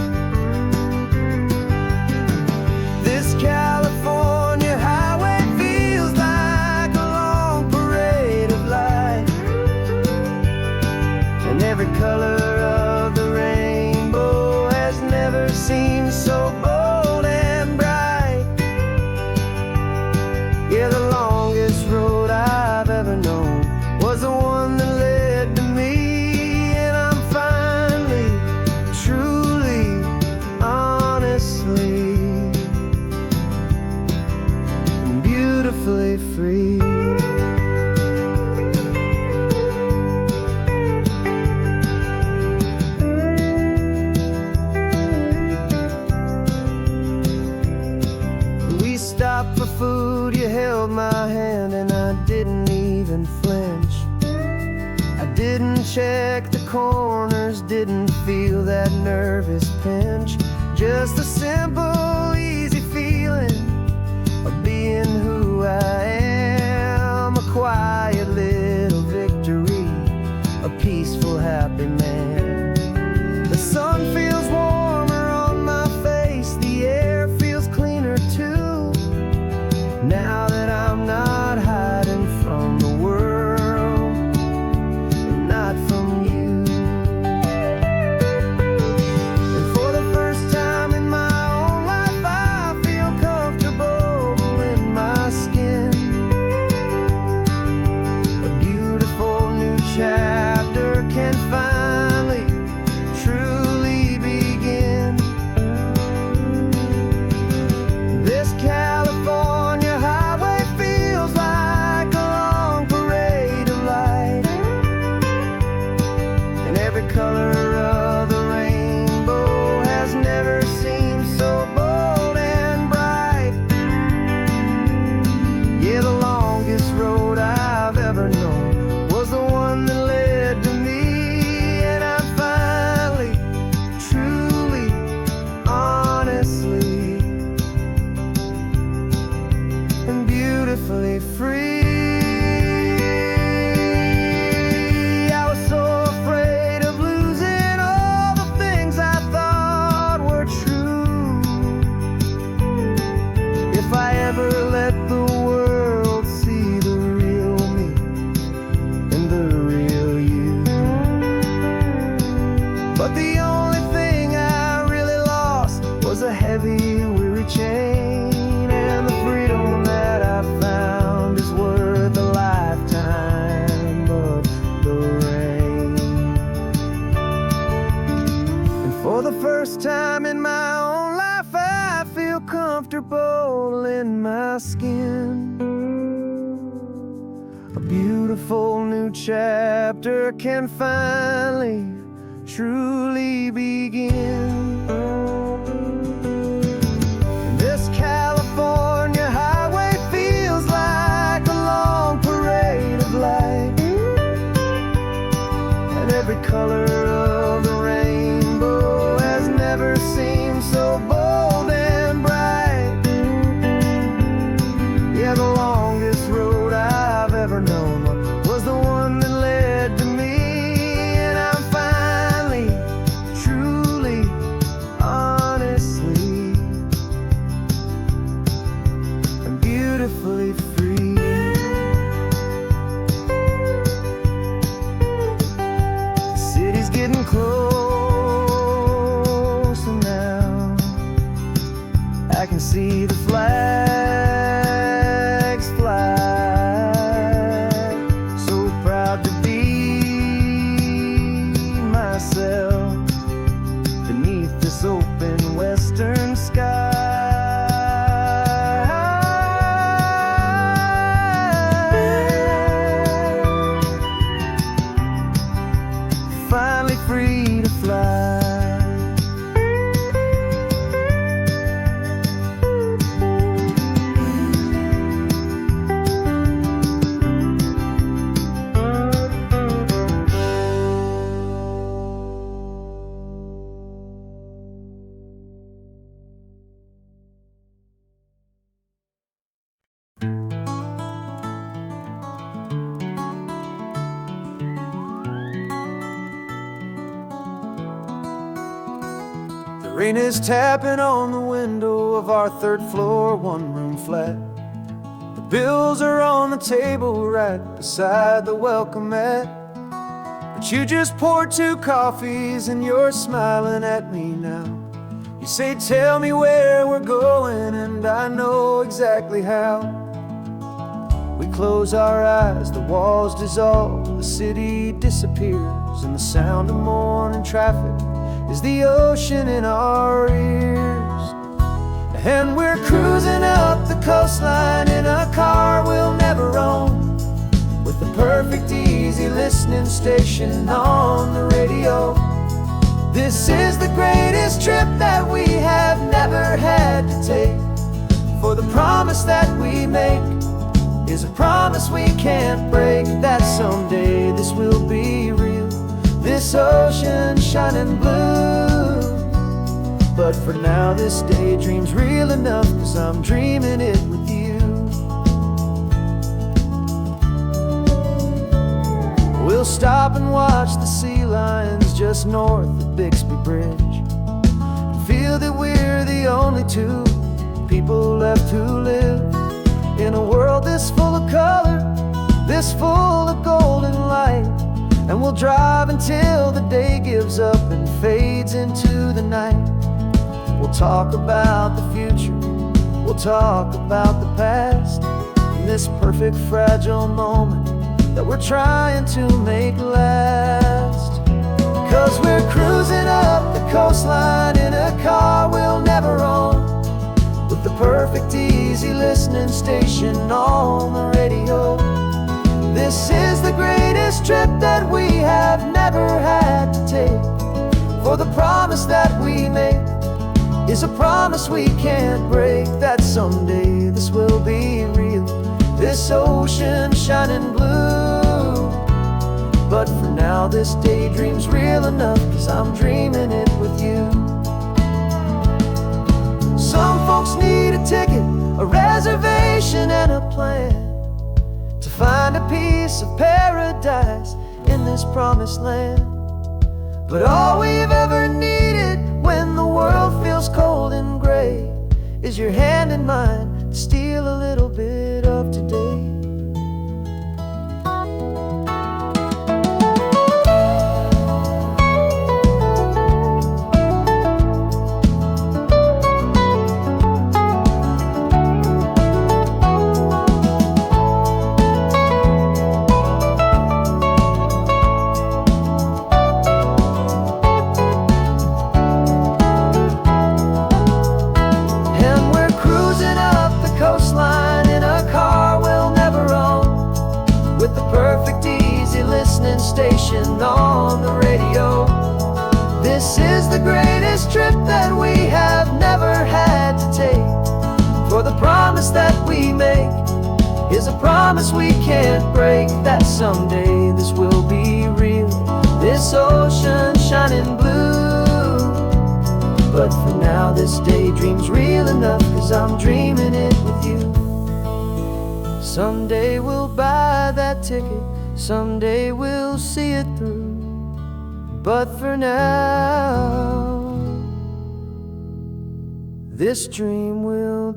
This California highway feels like a long parade of light. corners, didn't feel that nervous pinch. Just a simple, easy feeling of being who I am. A quiet little victory, a peaceful, happy man. The sun feels warmer on my face, the air feels cleaner too. Now that I'm not hiding from the world, and not from you. And for the first time in my own life, I feel comfortable in my skin. A beautiful new chapter can finally, truly begin. This California highway feels like a long parade of light, and every color of the rainbow has never seemed so bold and bright. Yeah, the longest road I've ever known was the one that led to me, and I'm finally, truly, honestly, and beautifully free. I was so afraid of losing all the things I thought were true. If I ever let the world see the real me and the real you. But the only thing I really lost was a heavy, weary chain, and the freedom that I found is worth a lifetime of the rain. And for the first time in my own life, I feel comfortable in my skin. A beautiful new chapter can finally, truly begin. This California highway feels like a long parade of light, and every color of the rainbow has never seemed so bold and bright. Yeah, the longest road I've ever known was the one that led to me, and I'm finally, truly, honestly, and beautifully free. The city's getting closer now. I can see the flags fly. So proud to be myself beneath this open western sky. Finally free to fly. The rain is tapping on the window of our third floor, one-room flat. The bills are on the table right beside the welcome mat. But you just poured 2 coffees and you're smiling at me now. You say, tell me where we're going, and I know exactly how. We close our eyes, the walls dissolve, the city disappears, and the sound of morning traffic is the ocean in our ears. And we're cruising up the coastline in a car we'll never own, with the perfect easy listening station on the radio. This is the greatest trip that we have never had to take, for the promise that we make is a promise we can't break, that someday this will be real. this ocean shining blue. But for now this daydream's real enough, 'cause I'm dreaming it with you. We'll stop and watch the sea lions just north of Bixby Bridge. Feel that we're the only two people left who live in a world this full of color, this full of golden light. And we'll drive until the day gives up and fades into the night. We'll talk about the future, we'll talk about the past, in this perfect fragile moment that we're trying to make last. 'Cause we're cruising up the coastline in a car we'll never own, with the perfect easy listening station on the radio. This is the greatest trip that we have never had to take, for the promise that we make is a promise we can't break, that someday this will be real, this ocean shining blue. But for now this daydream's real enough, 'cause I'm dreaming it with you. Some folks need a ticket, a reservation and a plan to find a piece of paradise in this promised land. But all we've ever needed when the world feels cold and gray is your hand in mine to steal a little bit of today. Station on the radio. This is the greatest trip that we have never had to take, for the promise that we make is a promise we can't break, that someday this will be real, this ocean shining blue. But for now this daydream's real enough, 'cause I'm dreaming it with you. Someday we'll buy that ticket, someday we'll see it through. But for now, this dream will